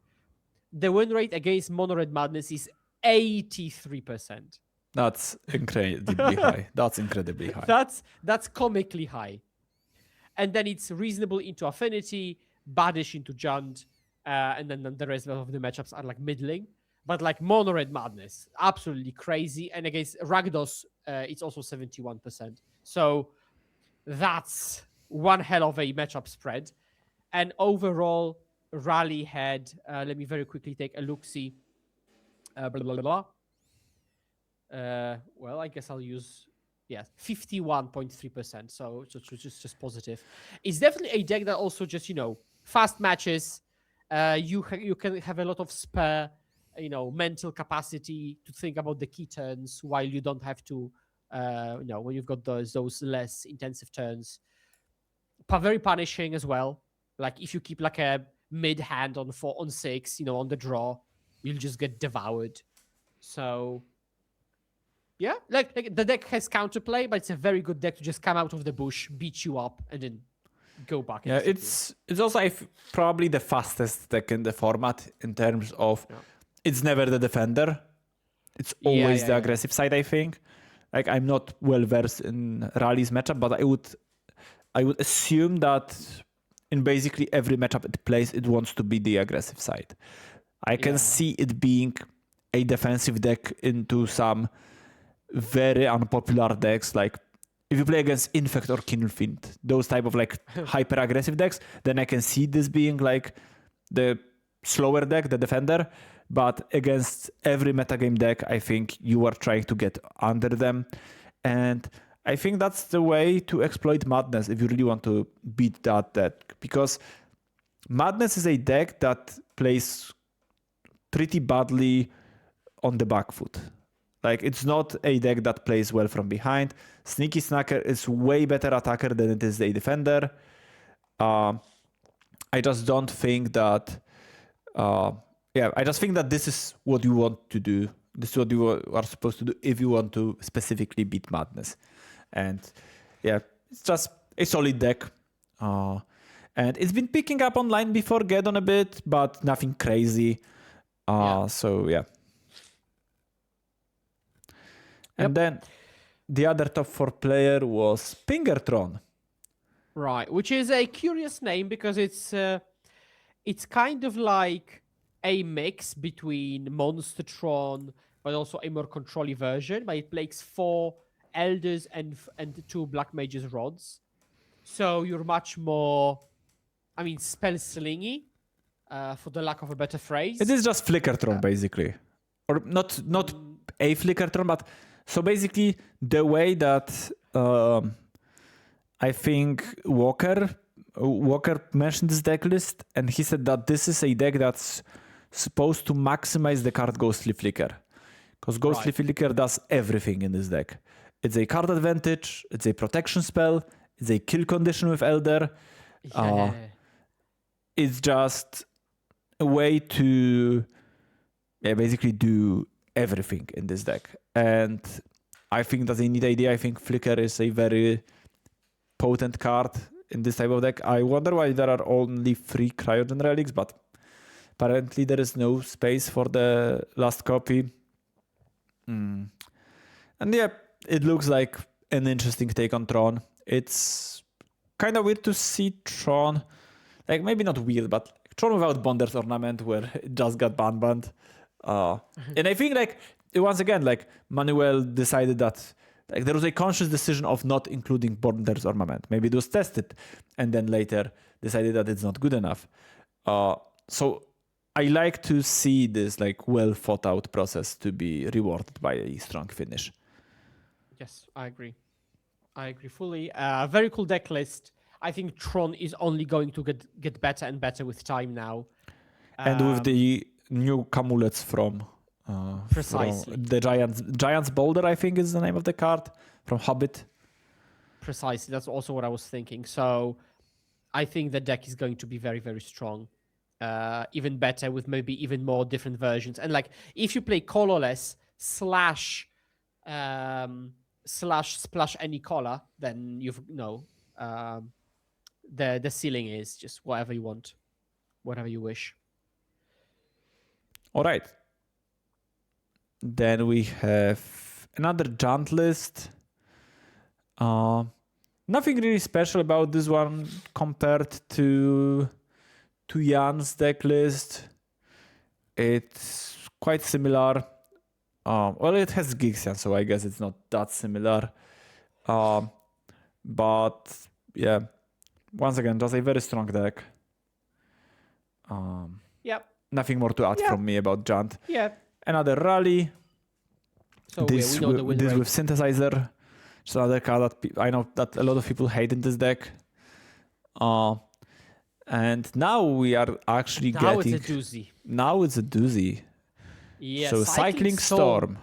the win rate against Mono Red Madness is 83%. That's incredibly high. That's incredibly high. That's comically high. And then it's reasonable into Affinity, baddish into Jund, and then the rest of the matchups are like middling. But like Mono Red Madness, absolutely crazy. And against Rakdos, it's also 71%. So that's one hell of a matchup spread. And overall, Rally had, let me very quickly take a look-see. Blah, blah, blah, blah. Well, I guess I'll use, 51.3%. So just positive. It's definitely a deck that also just, fast matches. You can have a lot of spare, mental capacity to think about the key turns while you don't have to, when you've got those less intensive turns. Very punishing as well. Like if you keep like a mid hand on 4 on 6, on the draw, you'll just get devoured. So yeah, like the deck has counterplay, but it's a very good deck to just come out of the bush, beat you up, and then go back. Yeah, instantly. it's also probably the fastest deck in the format in terms of it's never the defender. It's always the aggressive side, I think. Like I'm not well versed in Rally's matchup, but I would assume that in basically every matchup it plays, it wants to be the aggressive side. I can see it being a defensive deck into some very unpopular decks, like if you play against Infect or Kindlefiend, those type of like hyper aggressive decks, then I can see this being like the slower deck, the defender. But against every metagame deck, I think you are trying to get under them. And I think that's the way to exploit Madness if you really want to beat that deck. Because Madness is a deck that plays pretty badly on the back foot. Like, it's not a deck that plays well from behind. Sneaky Snacker is way better attacker than it is a defender. I just don't think that... I just think that this is what you want to do. This is what you are supposed to do if you want to specifically beat Madness. And yeah, it's just a solid deck. And it's been picking up online before Geddon a bit, but nothing crazy. So yeah. And then the other top 4 player was Pingertron. Right, which is a curious name because it's kind of like a mix between Monstertron, but also a more controlly version. But it plays 4 Elders and 2 Black Mage's Rods. So you're much more, spell slingy, for the lack of a better phrase. It is just Flickertron, basically. Or not a Flickertron, but... So basically, the way that I think Walker mentioned this deck list, and he said that this is a deck that's supposed to maximize the card Ghostly Flicker. Because Ghostly Flicker does everything in this deck. It's a card advantage, it's a protection spell, it's a kill condition with Elder. It's just a way to basically do everything in this deck. And I think that's a neat idea. I think Flicker is a very potent card in this type of deck. I wonder why there are only 3 Cryogen Relics, but apparently there is no space for the last copy. And yeah, it looks like an interesting take on Tron. It's kind of weird to see Tron, like maybe not weird, but Tron without Bonder's Ornament where it just got banned. And I think like once again, like Manuel decided that like there was a conscious decision of not including Bonder's Ornament. Maybe it was tested and then later decided that it's not good enough. So I like to see this like well thought out process to be rewarded by a strong finish. Yes, I agree fully. Very cool deck list. I think Tron is only going to get better and better with time now. And with the new Camulets from precisely from the Giant's Boulder, I think is the name of the card from Hobbit. Precisely, that's also what I was thinking. So I think the deck is going to be very, very strong. Even better with maybe even more different versions. And like if you play colorless slash splash any color, then the ceiling is just whatever you want, whatever you wish. All right. Then we have another Jędrek list. Nothing really special about this one compared to Jan's deck list. It's quite similar. Well, it has Gixian, so I guess it's not that similar. But yeah, once again, just a very strong deck. Yep. Nothing more to add from me about Jędrek. Yeah. Another Rally. So this we know the win rate. with Synthesizer. It's another card that I know that a lot of people hate in this deck. And now we are actually now getting... it's a doozy. Now it's a doozy. Yes, so Cycling Storm.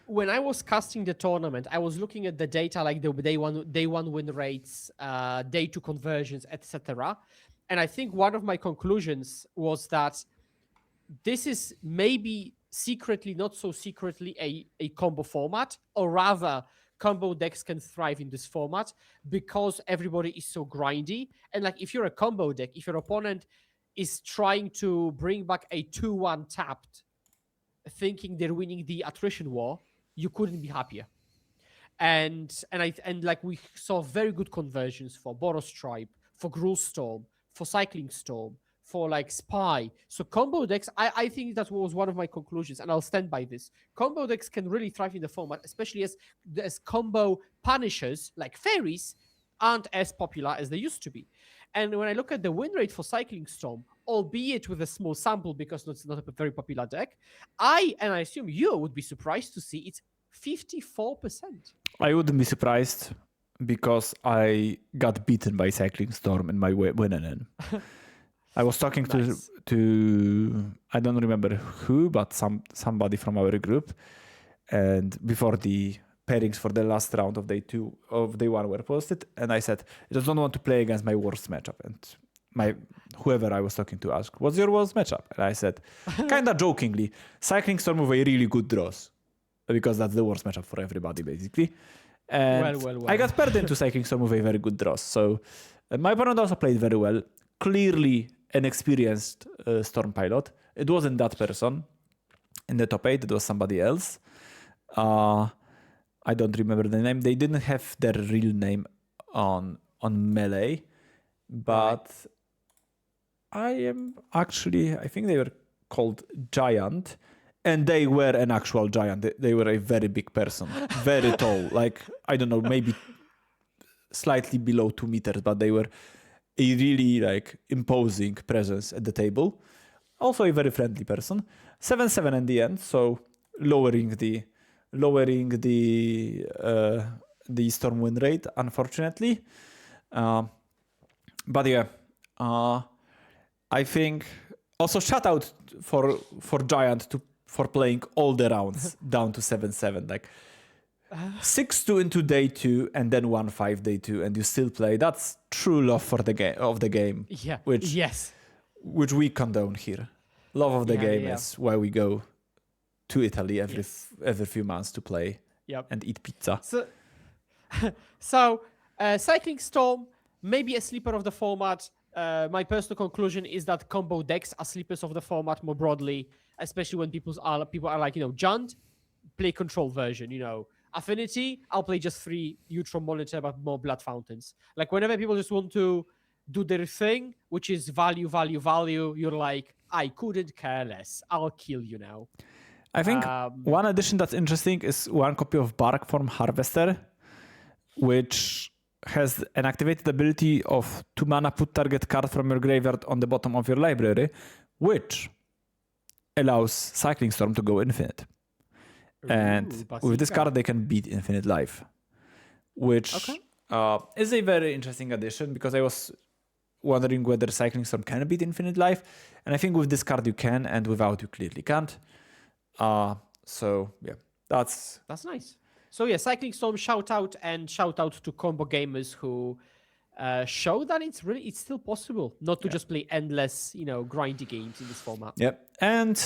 When I was casting the tournament, I was looking at the data, like the day one win rates, day 2 conversions, etc. And I think one of my conclusions was that this is maybe secretly, not so secretly, a combo format, or rather combo decks can thrive in this format because everybody is so grindy. And like if you're a combo deck, if your opponent is trying to bring back a 2-1 tapped, thinking they're winning the attrition war, you couldn't be happier. And like we saw very good conversions for Boros Tribe, for Gruul Storm, for Cycling Storm, for like Spy. So combo decks, I think that was one of my conclusions, and I'll stand by this. Combo decks can really thrive in the format, especially as combo punishers like fairies aren't as popular as they used to be. And when I look at the win rate for Cycling Storm, albeit with a small sample because it's not a very popular deck, I assume you would be surprised to see it's 54%. I wouldn't be surprised because I got beaten by Cycling Storm in my win. I was talking Nice. to I don't remember who, but somebody from our group, and before the pairings for the last round of day 1 were posted, and I said I just don't want to play against my worst matchup, and whoever I was talking to asked, "What's your worst matchup?" And I said, kind of jokingly, Cycling Storm with a really good draws, because that's the worst matchup for everybody basically. And Well. I got paired into Cycling Storm with a very good draws. So my opponent also played very well. Clearly an experienced Storm pilot. It wasn't that person in the top 8. It was somebody else. I don't remember the name. They didn't have their real name on Melee, but I think they were called Giant, and they were an actual giant. They were a very big person, very tall, like, I don't know, maybe slightly below 2 meters, but they were a really like imposing presence at the table. Also a very friendly person. 7-7 in the end, so lowering the Storm win rate, unfortunately. But yeah, I think also shout out for Giant for playing all the rounds down to 7-7. Like 6-2 into day 2 and then 1-5 day 2, and you still play. That's true love for the game. Yeah. Which we condone here. Love of the game is why we go to Italy every few months to play and eat pizza. So Cycling Storm, maybe a sleeper of the format. My personal conclusion is that combo decks are sleepers of the format more broadly, especially when people are like, Jund, play control version, Affinity, I'll play just 3 neutral monitor but more blood fountains. Like whenever people just want to do their thing, which is value, you're like, I couldn't care less. I'll kill you now. I think one addition that's interesting is 1 copy of Bark Form Harvester, which has an activated ability of 2 mana, put target card from your graveyard on the bottom of your library, which allows Cycling Storm to go infinite. And with this card, they can beat infinite life, which is a very interesting addition, because I was wondering whether Cycling Storm can beat infinite life, and I think with this card you can, and without you clearly can't. So yeah, that's nice. So yeah, Cycling Storm, shout out to combo gamers who show that it's still possible not to just play endless, grindy games in this format. Yep. And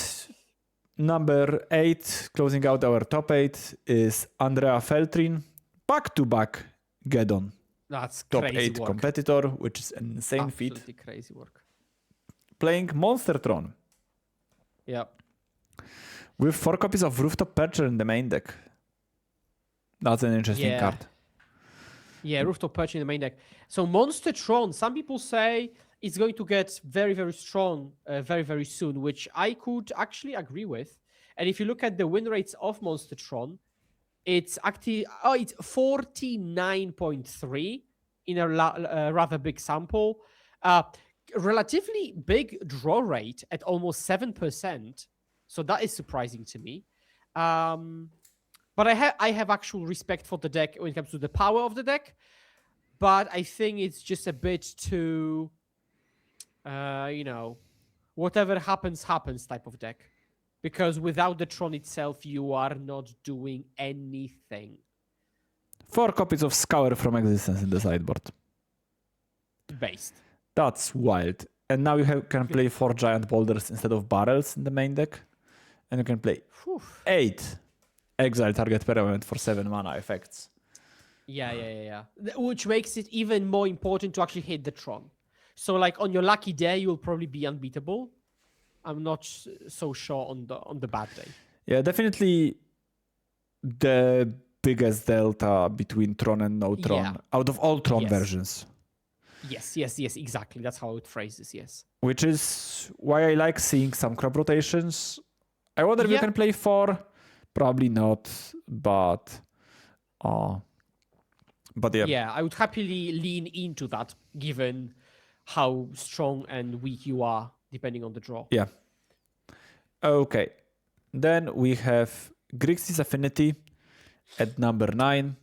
number 8, closing out our top 8, is Andrea Feltrin, back-to-back Geddon. That's top crazy 8 work. competitor, which is an insane feat. Absolutely crazy work. Playing Monstertron. Yeah. With 4 copies of Rooftop Percher in the main deck. That's an interesting card. Yeah, Rooftop Percher in the main deck. So Monstertron, some people say it's going to get very, very strong very, very soon, which I could actually agree with. And if you look at the win rates of Monstertron, it's actually it's 49.3 in a rather big sample. Relatively big draw rate at almost 7%. So that is surprising to me. But I have actual respect for the deck when it comes to the power of the deck. But I think it's just a bit too, whatever happens type of deck. Because without the Tron itself, you are not doing anything. 4 copies of Scour from Existence in the sideboard. Based. That's wild. And now you can play 4 giant boulders instead of barrels in the main deck. And you can play 8 exile target permanent for 7 mana effects. Yeah. Which makes it even more important to actually hit the Tron. So like on your lucky day, you'll probably be unbeatable. I'm not so sure on the bad day. Yeah, definitely the biggest delta between Tron and no Tron Yeah. out of all Tron Yes. versions. Yes, exactly. That's how I would phrase this, yes. Which is why I like seeing some crop rotations. I wonder if you Yeah. can play 4. Probably not, but yeah. Yeah, I would happily lean into that given how strong and weak you are, depending on the draw. Yeah. Okay. Then we have Grixis Affinity at number 9.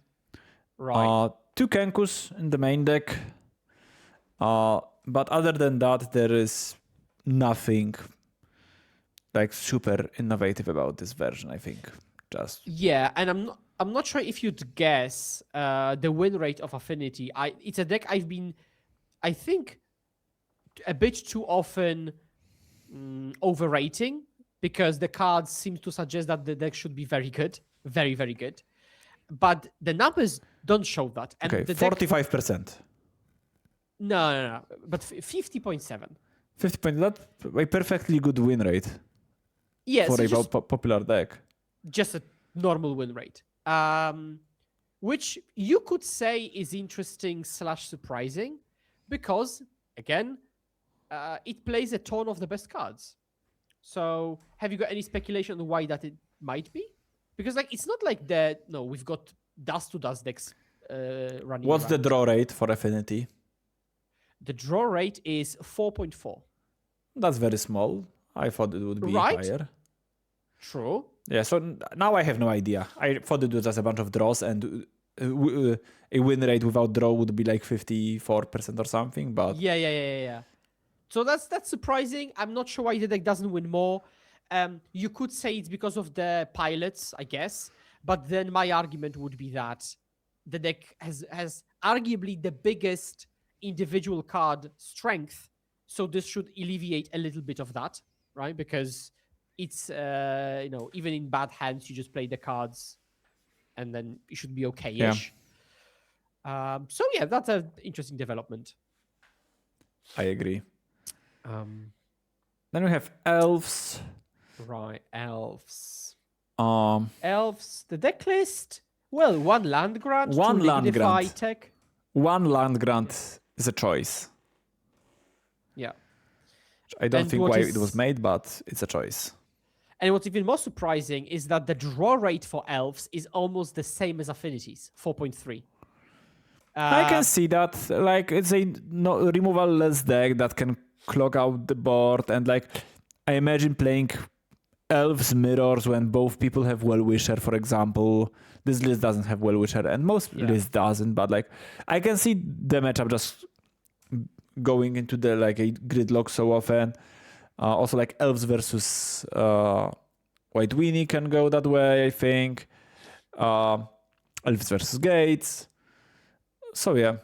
Right. 2 Kenkus in the main deck. But other than that, there is nothing like super innovative about this version, I think. Just Yeah, and I'm not sure if you'd guess the win rate of Affinity. It's a deck I've been, I think, a bit too often overrating because the cards seem to suggest that the deck should be very good, very, very good. But the numbers don't show that. And okay, the deck, 45%. no. But 50.7. 50 points, that's a perfectly good win rate Yes, for a just, popular deck. just a normal win rate. Which you could say is interesting / surprising because, again, it plays a ton of the best cards. So have you got any speculation on why that it might be? Because like it's not like that. No, we've got dust to dust decks running. What's the around. draw rate for Affinity? The draw rate is 4.4. That's very small. I thought it would be Right. higher. True. Yeah, so now I have no idea. I thought it was just a bunch of draws and a win rate without draw would be like 54% or something, but Yeah. So that's surprising. I'm not sure why the deck doesn't win more. You could say it's because of the pilots, I guess. But then my argument would be that the deck has arguably the biggest individual card strength. So this should alleviate a little bit of that, right? Because it's, even in bad hands, you just play the cards and then it should be okay-ish. So yeah, that's an interesting development. I agree. Then we have Elves. Right, Elves. Um, Elves, the deck list. Well, one land grant. One to land lignify grant. tech. One land grant is a choice. Yeah. I don't And think what why is- it was made, but it's a choice. And what's even more surprising is that the draw rate for Elves is almost the same as Affinities, 4.3. I can see that. Like, it's a removal-less deck that can clog out the board, and like, I imagine playing Elves Mirrors when both people have Well-Wisher, for example. This list doesn't have Well-Wisher, and most list doesn't, but like, I can see the matchup just going into the like a gridlock so often. Also, like Elves versus White Weenie can go that way, I think. Elves versus Gates. So yeah.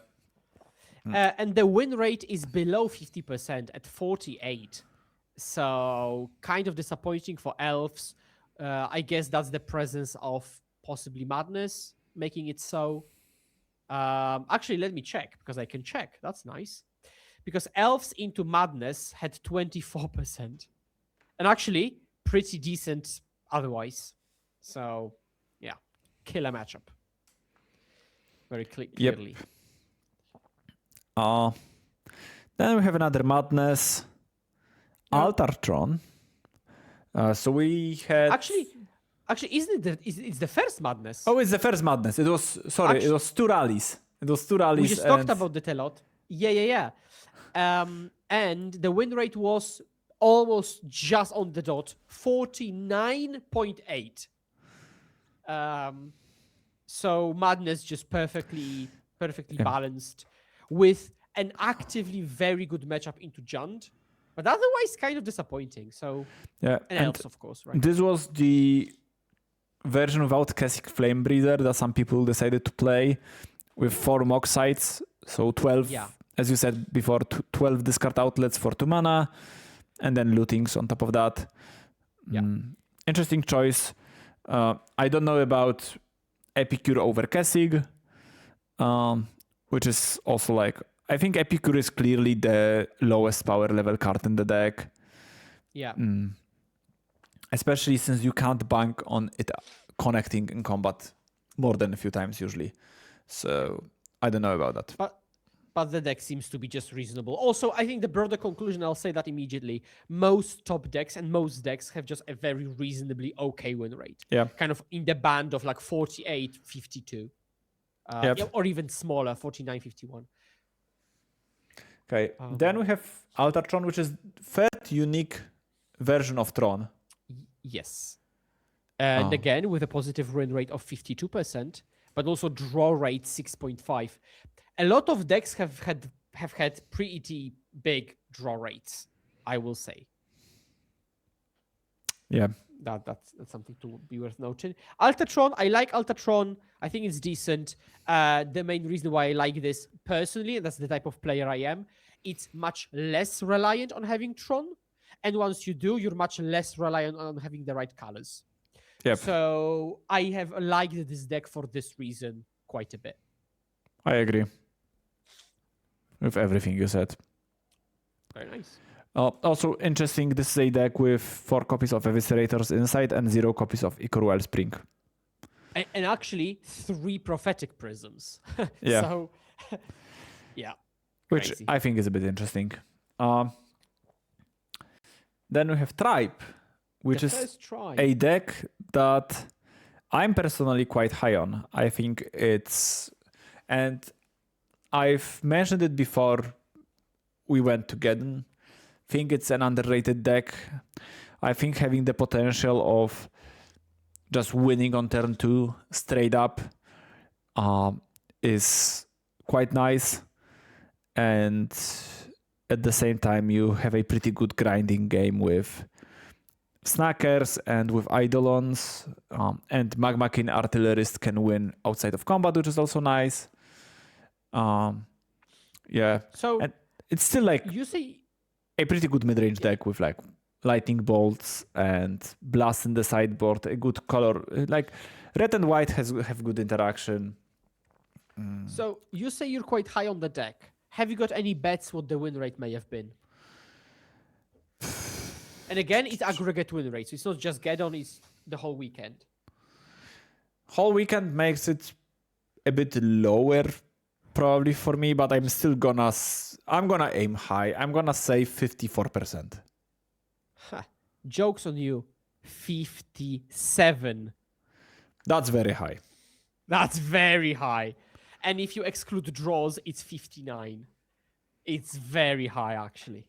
And the win rate is below 50% at 48. So kind of disappointing for Elves. I guess that's the presence of possibly Madness making it so. Actually, let me check because I can check. That's nice. Because Elves into Madness had 24%. And actually, pretty decent otherwise. So, yeah, killer matchup. Very clearly. Then we have another Madness. Altartron. So we had... Actually, isn't it? It's the first Madness. Oh, it's the first Madness. It was, it was two rallies. It was two rallies. We just talked about it a lot. Yeah. And the win rate was almost just on the dot, 49.8. So Madness just perfectly balanced with an actively very good matchup into Jund, but otherwise kind of disappointing. So Yeah, and Elves, of course, right? This was the version without Kessig Flame Breather that some people decided to play with 4 mock sites, so 12. Yeah. As you said before, 12 discard outlets for 2 mana, and then lootings on top of that. Yeah. Interesting choice. I don't know about Epicure over Kessig. which is also like, I think Epicure is clearly the lowest power level card in the deck. Yeah. Especially since you can't bank on it connecting in combat more than a few times usually. So I don't know about that. But the deck seems to be just reasonable. Also, I think the broader conclusion, I'll say that immediately, most top decks and most decks have just a very reasonably okay win rate. Yeah. Kind of in the band of like 48, 52. Yep. Yeah, or even smaller, 49, 51. Okay. Then we have Altartron, which is third unique version of Tron. Yes. And again, with a positive win rate of 52%, but also draw rate 6.5. A lot of decks have had pretty big draw rates, I will say. Yeah. That's something to be worth noting. Altatron, I like Altatron. I think it's decent. The main reason why I like this personally, and that's the type of player I am, it's much less reliant on having Tron. And once you do, you're much less reliant on having the right colors. Yep. So I have liked this deck for this reason quite a bit. I agree with everything you said. Very nice. Also interesting, this is a deck with 4 copies of Eviscerator's Insight and 0 copies of Ichor Wellspring. And actually 3 Prophetic Prisms. Yeah. So, yeah. Which Crazy. I think is a bit interesting. Then we have Tribe, which is a deck that I'm personally quite high on. I think and I've mentioned it before we went to Geddon. I think it's an underrated deck. I think having the potential of just winning on turn 2 straight up is quite nice. And at the same time, you have a pretty good grinding game with Snackers and with Eidolons. And Magma King Artillerist can win outside of combat, which is also nice. Yeah. So and it's still like you say a pretty good mid-range deck with like lightning bolts and blast in the sideboard, a good color. Like red and white have good interaction. So you say you're quite high on the deck. Have you got any bets what the win rate may have been? And again, it's aggregate win rate. So it's not just Geddon, it's the whole weekend. Whole weekend makes it a bit lower probably for me, but I'm still gonna aim high. I'm gonna say 54%. Joke's on you. 57. That's very high. That's very high. And if you exclude draws, it's 59. It's very high, actually.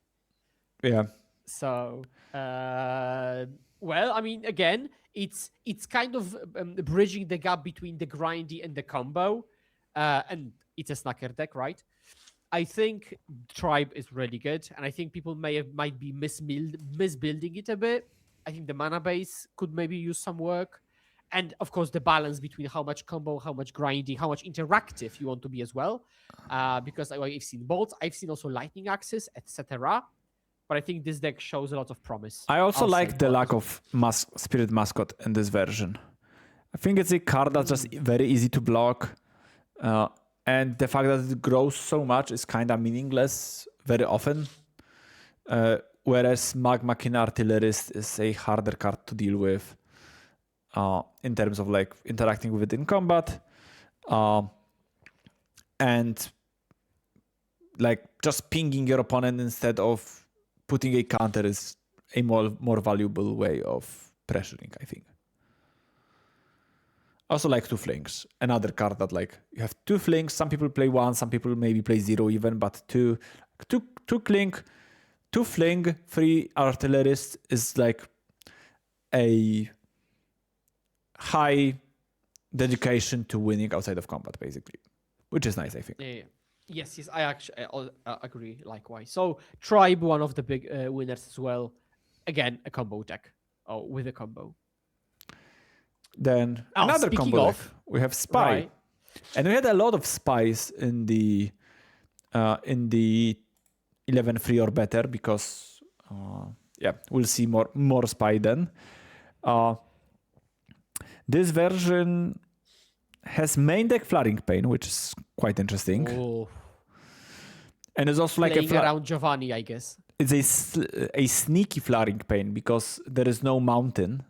Yeah. So, well, I mean, again, it's kind of bridging the gap between the grindy and the combo. And it's a snacker deck, right? I think Tribe is really good, and I think people might be misbuilding it a bit. I think the mana base could maybe use some work. And of course, the balance between how much combo, how much grinding, how much interactive you want to be as well. Because I've seen bolts, I've seen also lightning axes, etc. But I think this deck shows a lot of promise. I also like the lack of Spirit Mascot in this version. I think it's a card that's just very easy to block. And the fact that it grows so much is kind of meaningless very often. Whereas Magma King Artillerist is a harder card to deal with. In terms of like interacting with it in combat, and like just pinging your opponent instead of putting a counter is a more valuable way of pressuring, I think. Also like 2 flings, another card that like you have 2 flings. Some people play 1, some people maybe play 0 even, but 2 fling 3 artillerist is like a high dedication to winning outside of combat, basically, which is nice, I think. Yeah. Yes, I actually agree likewise. So Tribe, one of the big winners as well. Again, a combo deck. Oh, with a combo. Then another combo deck. We have Spy. Right. And we had a lot of Spies in the 11-3 or better because, we'll see more Spy then. This version has main deck Flaring Pain, which is quite interesting. Oh, And it's also like playing around Giovanni, I guess. it's a sneaky Flaring Pain because there is no mountain.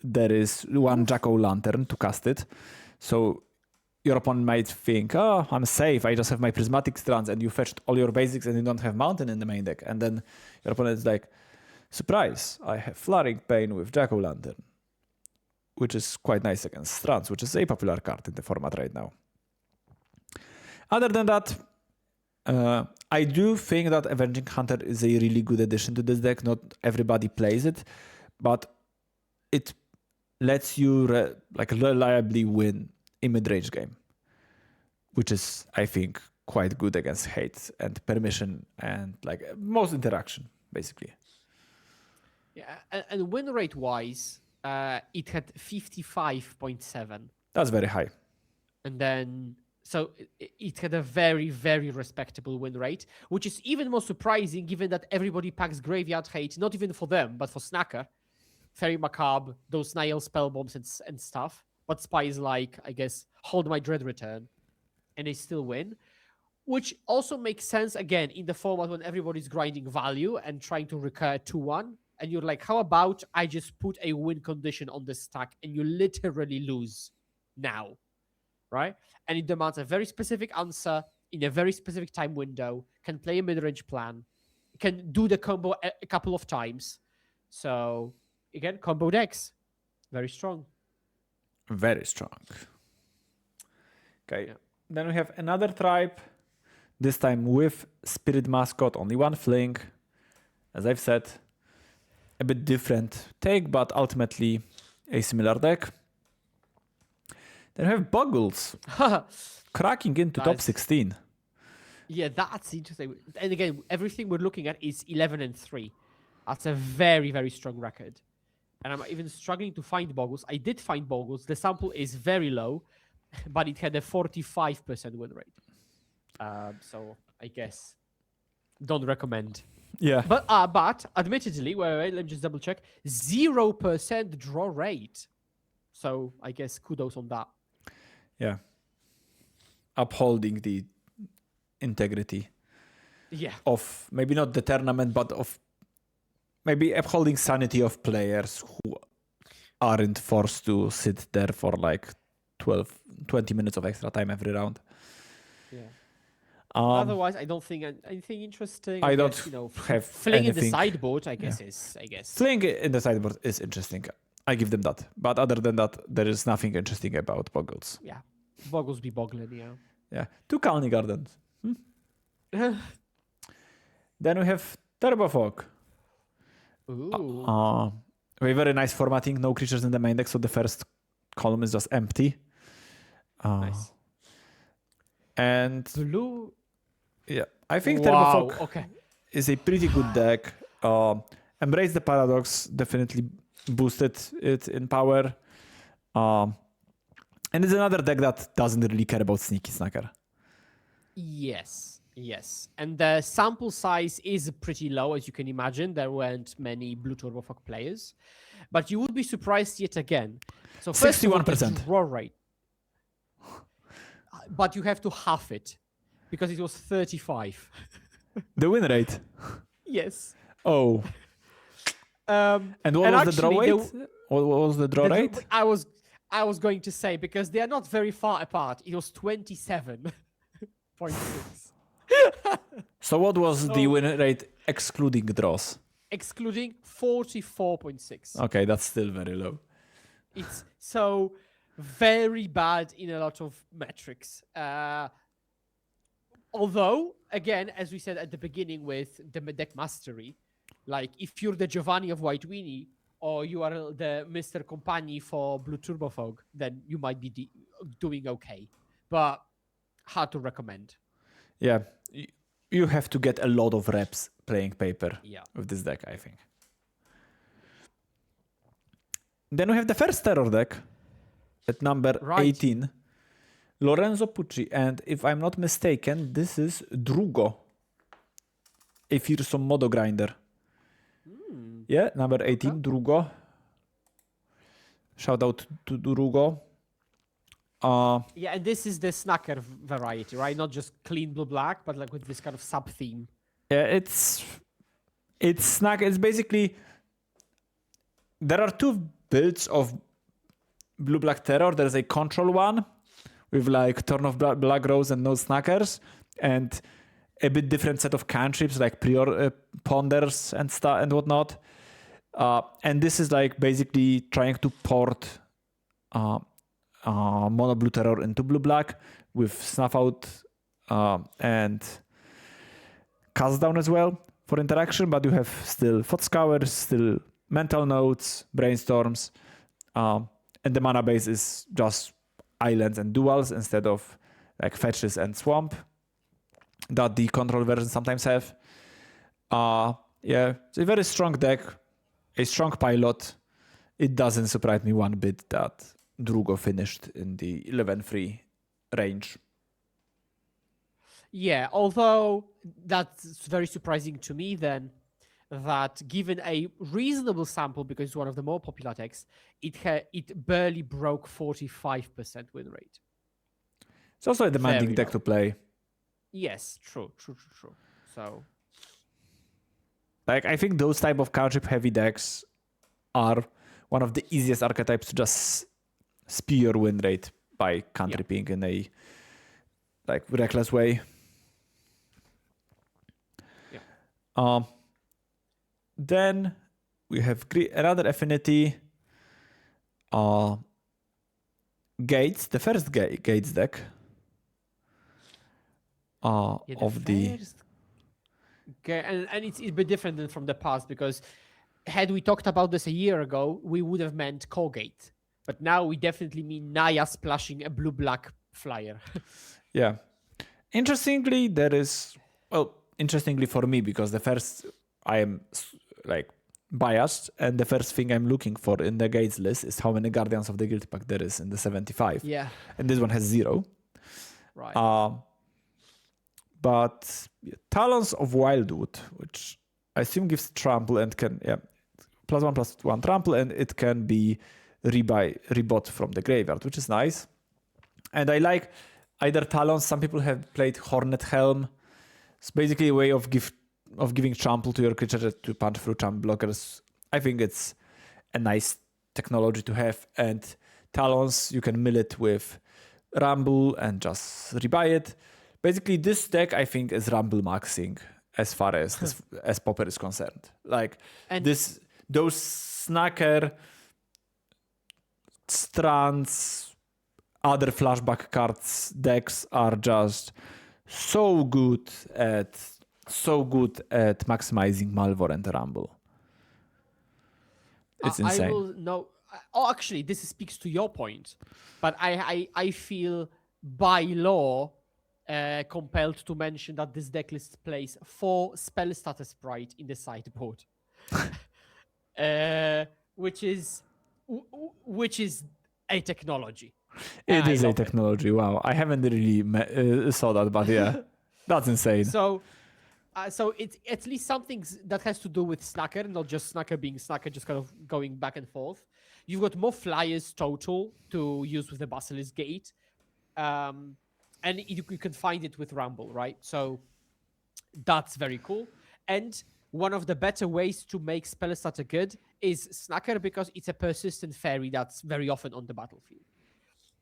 There is one Jack-o'-lantern to cast it. So your opponent might think, oh, I'm safe. I just have my Prismatic Strands, and you fetched all your basics and you don't have mountain in the main deck. And then your opponent is like, surprise, I have Flaring Pain with Jack-o'-lantern, which is quite nice against Strands, which is a popular card in the format right now. Other than that, I do think that Avenging Hunter is a really good addition to this deck. Not everybody plays it, but it lets you reliably win a mid-range game, which is, I think, quite good against hate and permission and like most interaction, basically. Yeah, and win rate wise, it had 55.7. That's very high. And then, so it had a very, very respectable win rate, which is even more surprising given that everybody packs Graveyard Hate, not even for them, but for Snacker. Fairy Macabre, those Nihil spell bombs and stuff. But Spy is like, I guess, hold my Dread Return. And they still win. Which also makes sense, again, in the format when everybody's grinding value and trying to recur 2-1. And you're like, how about I just put a win condition on this stack and you literally lose now, right? And it demands a very specific answer in a very specific time window, can play a mid-range plan, can do the combo a couple of times. So, again, combo decks, very strong. Very strong. Okay, Yeah. Then we have another tribe, this time with Spirit Mascot, only one fling. As I've said, a bit different take, but ultimately a similar deck. Then we have Boggles, cracking into top Nice. 16. Yeah, that's interesting. And again, everything we're looking at is 11-3. That's a very, very strong record. And I'm even struggling to find Boggles. I did find Boggles. The sample is very low, but it had a 45% win rate. So I guess don't recommend. Yeah. But admittedly, wait, let me just double check. 0% draw rate. So I guess kudos on that. Yeah. Upholding the integrity Yeah. of maybe not the tournament, but of maybe upholding sanity of players who aren't forced to sit there for like 20 minutes of extra time every round. Yeah. Otherwise, I don't think anything interesting. I don't guess, have fling in the anything. sideboard. I guess. Fling in the sideboard is interesting. I give them that. But other than that, there is nothing interesting about Boggles. Yeah, Boggles be boggling. Yeah. Yeah. 2 Colony Gardens. Then we have Turbo Fog. Ooh. We have very nice formatting. No creatures in the main deck, so the first column is just empty. Nice. And Blue. yeah, I think Wow. Turbo Fog Okay. is a pretty good deck. Embrace the Paradox definitely boosted it in power. And it's another deck that doesn't really care about Sneaky Snacker. Yes. And the sample size is pretty low, as you can imagine. There weren't many Blue Turbo Fog players, but you would be surprised yet again. So first of all, the 61%. draw rate. But you have to half it because it was 35. The win rate. Yes. Oh. And what was the draw rate? What was the draw rate? I was going to say, because they are not very far apart. It was 27.6. So what was the win rate excluding draws? Excluding 44.6. Okay, that's still very low. It's so very bad in a lot of metrics. Although, again, as we said at the beginning with the deck mastery, like if you're the Giovanni of White Weenie or you are the Mr. Compagni for Blue Turbo Fog, then you might be doing okay. But hard to recommend. Yeah, you have to get a lot of reps playing paper with this deck, I think. Then we have the first terror deck at number 18. Lorenzo Pucci, and if I'm not mistaken, this is Drugo, a fearsome Modo Grinder. Yeah, number 18, Drugo. Shout out to Drugo. Yeah, and this is the Snacker variety, right? Not just clean blue-black, but like with this kind of sub-theme. Yeah, it's Snacker. It's basically, there are two builds of blue-black terror. There's a control one with like turn of black rose and no snackers, and a bit different set of cantrips like ponders and stuff and whatnot. And this is like basically trying to port mono blue terror into blue black with snuff out and cast down as well for interaction, but you have still thought scours, still mental notes, brainstorms, and the mana base is just islands and duals instead of like fetches and swamp that the control version sometimes have. Yeah, it's a very strong deck, a strong pilot. It doesn't surprise me one bit that Drugo finished in the 11-3 range. Yeah, although that's very surprising to me then, that given a reasonable sample, because it's one of the more popular decks, it barely broke 45% win rate. It's also a demanding deck to play. Yes, true. So, like, I think those type of cantrip heavy decks are one of the easiest archetypes to just spew your win rate by cantripping in a like reckless way. Yeah. Then we have another affinity. Gates, the first Gates deck. And it's a bit different than from the past, because had we talked about this a year ago, we would have meant Kogate. But now we definitely mean Naya splashing a blue-black flyer. Yeah. Interestingly for me, because the first, I am like biased, and the first thing I'm looking for in the Gates list is how many Guardians of the Guild Pack there is in the 75. Yeah. And this one has 0. Right. But Talons of Wildwood, which I assume gives trample and can, +1/+1 trample, and it can be rebought from the graveyard, which is nice. And I like either Talons. Some people have played Hornet Helm. It's basically a way of giving trample to your creature to punch through trample blockers. I think it's a nice technology to have. And Talons, you can mill it with Rumble and just rebuy it. Basically, this deck, I think, is Rumble maxing as far as Pauper is concerned. Like, those Snacker, Strands, other flashback cards decks are just so good at maximizing Malvor and Rumble. It's insane. Actually, this speaks to your point, but I feel by law compelled to mention that this decklist plays 4 spell status sprite in the sideboard, which is a technology. It is a technology. Wow, I haven't really saw that, but yeah, that's insane. So it's at least something that has to do with Snacker, not just Snacker being Snacker, just kind of going back and forth. You've got more flyers total to use with the Basilisk Gate. And you can find it with Rumble, right? So that's very cool. And one of the better ways to make spell starter good is Snacker, because it's a persistent fairy that's very often on the battlefield.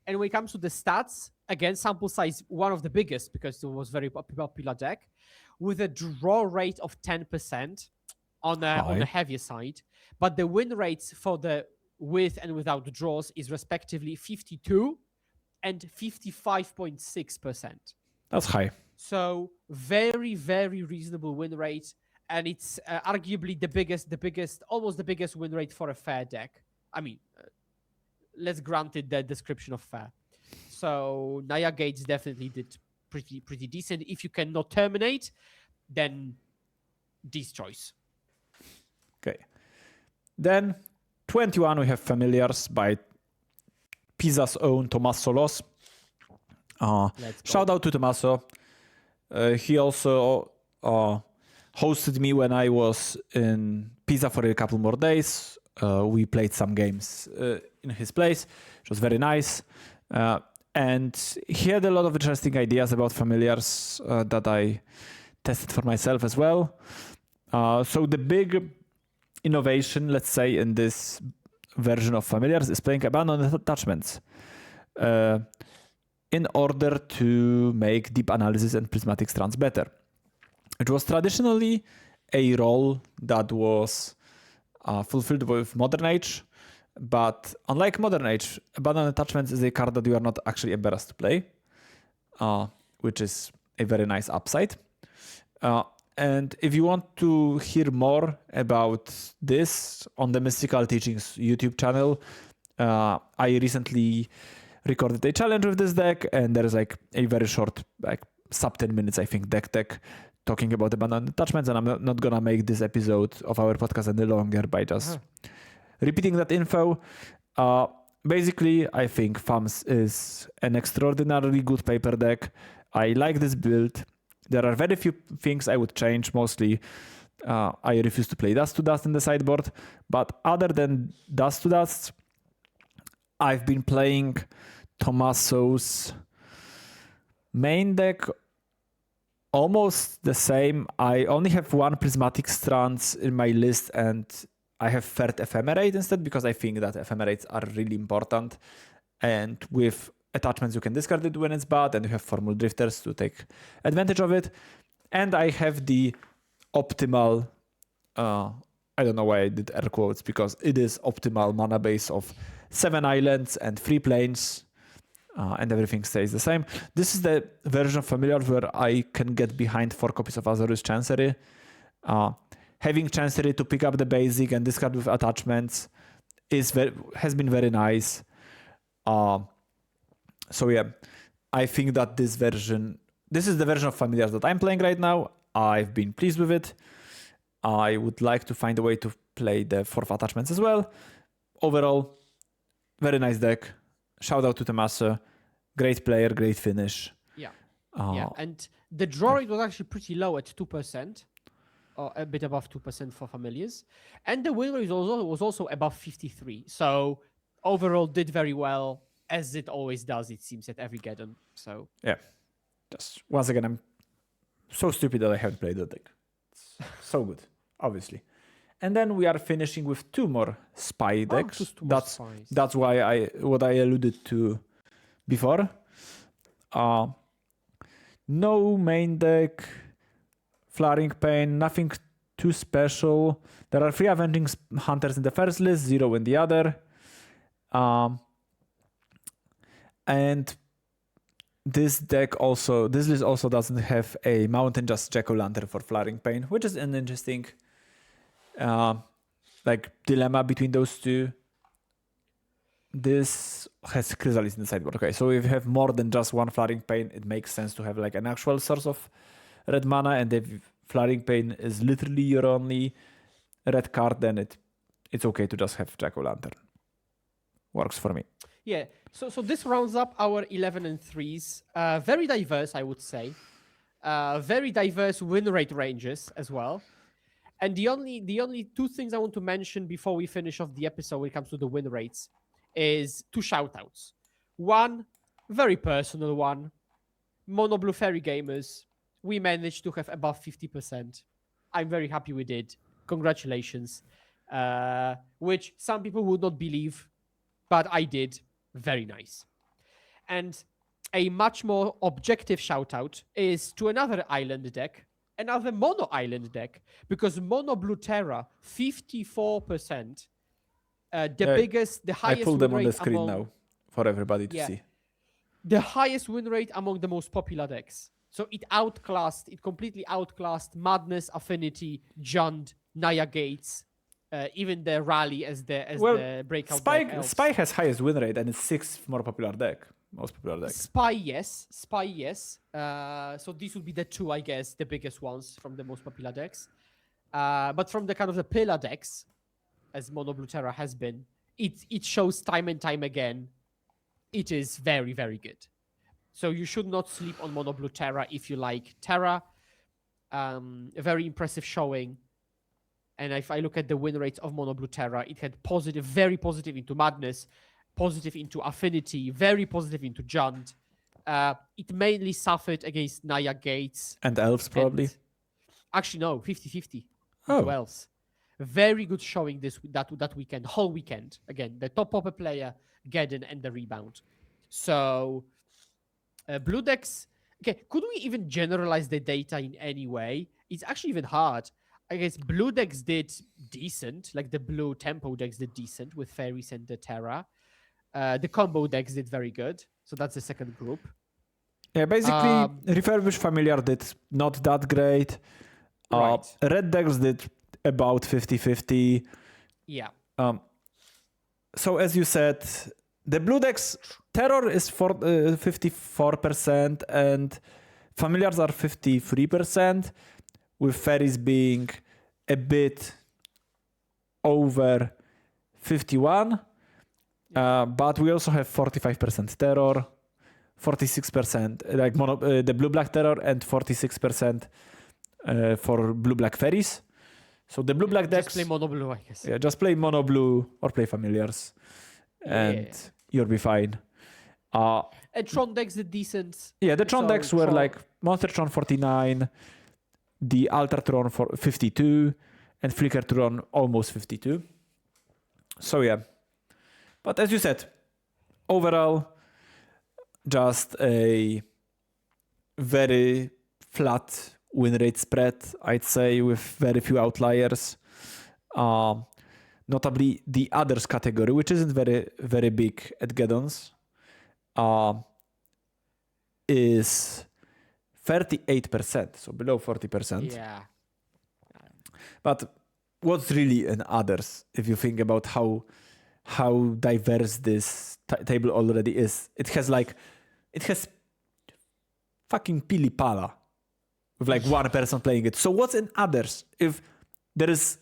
And when it comes to the stats, again, sample size, one of the biggest, because it was very popular deck, with a draw rate of 10% on the heavier side. But the win rates for the with and without draws is respectively 52 and 55.6%. That's high. So very, very reasonable win rate. And it's arguably almost the biggest win rate for a fair deck. I mean, let's grant it the description of fair. So Naya Gates definitely did pretty decent. If you cannot terminate, then this choice. Okay. Then 21, we have Familiars by Pisa's own Tommaso Loss. Shout out to Tommaso. He also hosted me when I was in Pisa for a couple more days. We played some games in his place, which was very nice. And he had a lot of interesting ideas about familiars that I tested for myself as well. So the big innovation, let's say, in this version of familiars is playing abandoned attachments in order to make deep analysis and prismatic strands better. It was traditionally a role that was fulfilled with Modern Age, but unlike Modern Age, abandoned attachments is a card that you are not actually embarrassed to play, which is a very nice upside. And if you want to hear more about this on the Mystical Teachings YouTube channel, I recently recorded a challenge with this deck, and there is like a very short, like sub 10 minutes, I think, deck talking about abandoned attachments, and I'm not gonna make this episode of our podcast any longer by just repeating that info. Basically, I think FAMS is an extraordinarily good paper deck. I like this build. There are very few things I would change. Mostly, I refuse to play Dust to Dust in the sideboard. But other than Dust to Dust, I've been playing Tommaso's main deck almost the same. I only have one Prismatic Strands in my list, and I have third Ephemerate instead because I think that Ephemerates are really important. And with attachments, you can discard it when it's bad, and you have Formule Drifters to take advantage of it. And I have the optimal, I don't know why I did air quotes, because it is optimal mana base of 7 islands and 3 planes, and everything stays the same. This is the version of Familiar where I can get behind 4 copies of Azorius Chancery. Having Chancery to pick up the basic and discard with attachments has been very nice. So yeah, I think that this is the version of Familiars that I'm playing right now. I've been pleased with it. I would like to find a way to play the 4th attachments as well. Overall, very nice deck. Shout out to Tommaso. Great player, great finish. Yeah. And the draw rate was actually pretty low at 2%, or a bit above 2% for Familiars. And the win rate was also above 53. So overall did very well, as it always does, it seems, at every Geddon. So yeah, just once again, I'm so stupid that I haven't played the deck. It's so good, obviously. And then we are finishing with 2 more spy decks. That's why what I alluded to before. No main deck, Flaring Pain, nothing too special. There are 3 Avenging Hunters in the first list, 0 in the other. And this list also doesn't have a Mountain Just Jack-o'-lantern for Flaring Pain, which is an interesting dilemma between those two. This has Chrysalis in the sideboard. Okay, so if you have more than just one Flaring Pain, it makes sense to have like an actual source of red mana, and if Flaring Pain is literally your only red card, then it's okay to just have Jack-o'-lantern. Works for me. Yeah, so this rounds up our 11 and 3s. Very diverse, I would say. Very diverse win rate ranges as well. And the only 2 things I want to mention before we finish off the episode when it comes to the win rates is 2 shoutouts. One, very personal one. Mono Blue Fairy Gamers. We managed to have above 50%. I'm very happy we did. Congratulations. Which some people would not believe, but I did. Very nice. And a much more objective shout out is to another island deck, another mono island deck, because Mono Blue Terra, 54%. The highest I pulled them win on the rate screen now for everybody to see. The highest win rate among the most popular decks. So it completely outclassed Madness, Affinity, Jund, Naya Gates, even the Rally as the breakout deck. Spy has highest win rate and it's 6th most popular deck. Spy, yes. So these would be the 2, I guess, the biggest ones from the most popular decks. But from the kind of the pillar decks, as Mono Blue Terra has been, it shows time and time again, it is very, very good. So you should not sleep on Mono Blue Terra if you like Terra. A very impressive showing. And if I look at the win rates of Mono Blue Terra, it had positive, very positive into Madness, positive into Affinity, very positive into Jund. It mainly suffered against Naya Gates. And elves, probably. Actually, no, 50-50 Oh. into elves. Very good showing that weekend, whole weekend. Again, the top Pauper player, Geddon, and the rebound. So, blue decks. Okay, could we even generalize the data in any way? It's actually even hard. I guess blue decks did decent, like the blue tempo decks did decent with Fairies and the Terra. The combo decks did very good. So that's the second group. Yeah, basically, refurbished familiar did not that great. Right. Red decks did about 50-50. Yeah. So as you said, the blue decks, Terror is 54% and familiars are 53%, with Fairies being a bit over 51. But we also have 45% Terror, 46% like the blue-black Terror, and 46% for blue-black Fairies. So the blue-black decks... Just play mono blue, I guess. Yeah, just play mono blue or play familiars. And you'll be fine. And Tron decks did decent. Yeah, the Tron decks were like Monster Tron 49, the Altar Tron for 52, and Flicker Tron almost 52. So yeah. But as you said, overall, just a very flat win rate spread, I'd say, with very few outliers. Notably, the others category, which isn't very, very big at Geddon's, is 38%, so below 40%. Yeah. But what's really in others, if you think about how diverse this table already is? It has fucking Pili Pala with like one person playing it. So what's in others? If there is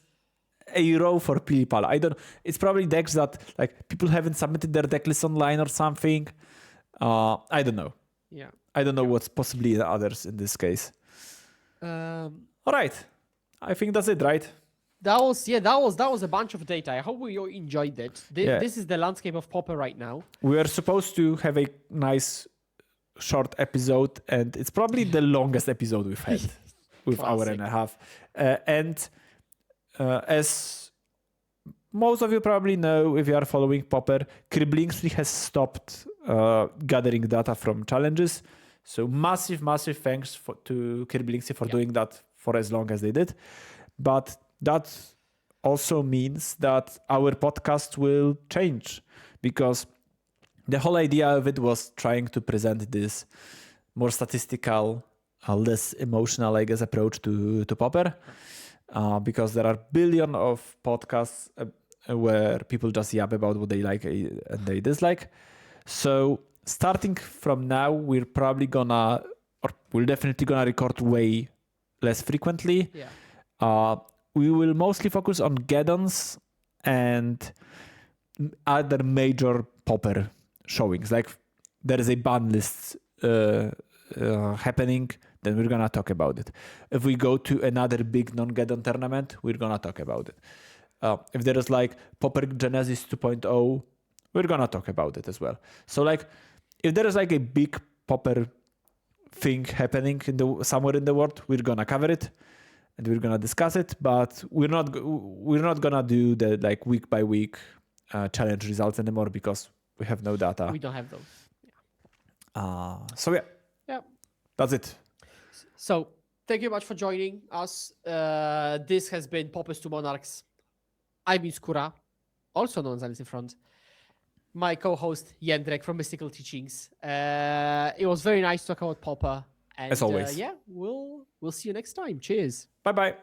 a row for Pili Pala, I don't know. It's probably decks that like people haven't submitted their deck list online or something. I don't know. Yeah. I don't know what's possibly in others in this case. All right. I think that's it, right? That was a bunch of data. I hope you enjoyed it. This is the landscape of Pauper right now. We are supposed to have a nice short episode, and it's probably the longest episode we've had with hour and a half. As most of you probably know, if you are following Pauper, Kriblingsley has stopped gathering data from challenges. So massive thanks to Kriblingsley for doing that for as long as they did. But that also means that our podcast will change, because the whole idea of it was trying to present this more statistical, less emotional, I guess, approach to Pauper, because there are billion of podcasts where people just yap about what they like and they dislike. So starting from now, we're definitely gonna record way less frequently. Yeah. We will mostly focus on Geddons and other major Pauper showings. Like there is a ban list happening, then we're gonna talk about it. If we go to another big non-Geddon tournament, we're gonna talk about it. If there is like Pauper Genesis 2.0, we're gonna talk about it as well. So like if there is like a big Pauper thing happening somewhere in the world, we're gonna cover it and we're gonna discuss it. But we're not gonna do the like week by week challenge results anymore, because we have no data. We don't have those. So yeah, that's it. So thank you much for joining us. This has been Paupers to Monarchs. I've been Skura, also known as IslandsInFront. My co-host Jędrek from Mystical Teachings. It was very nice to talk about Pauper. And, as always. we'll see you next time. Cheers. Bye-bye.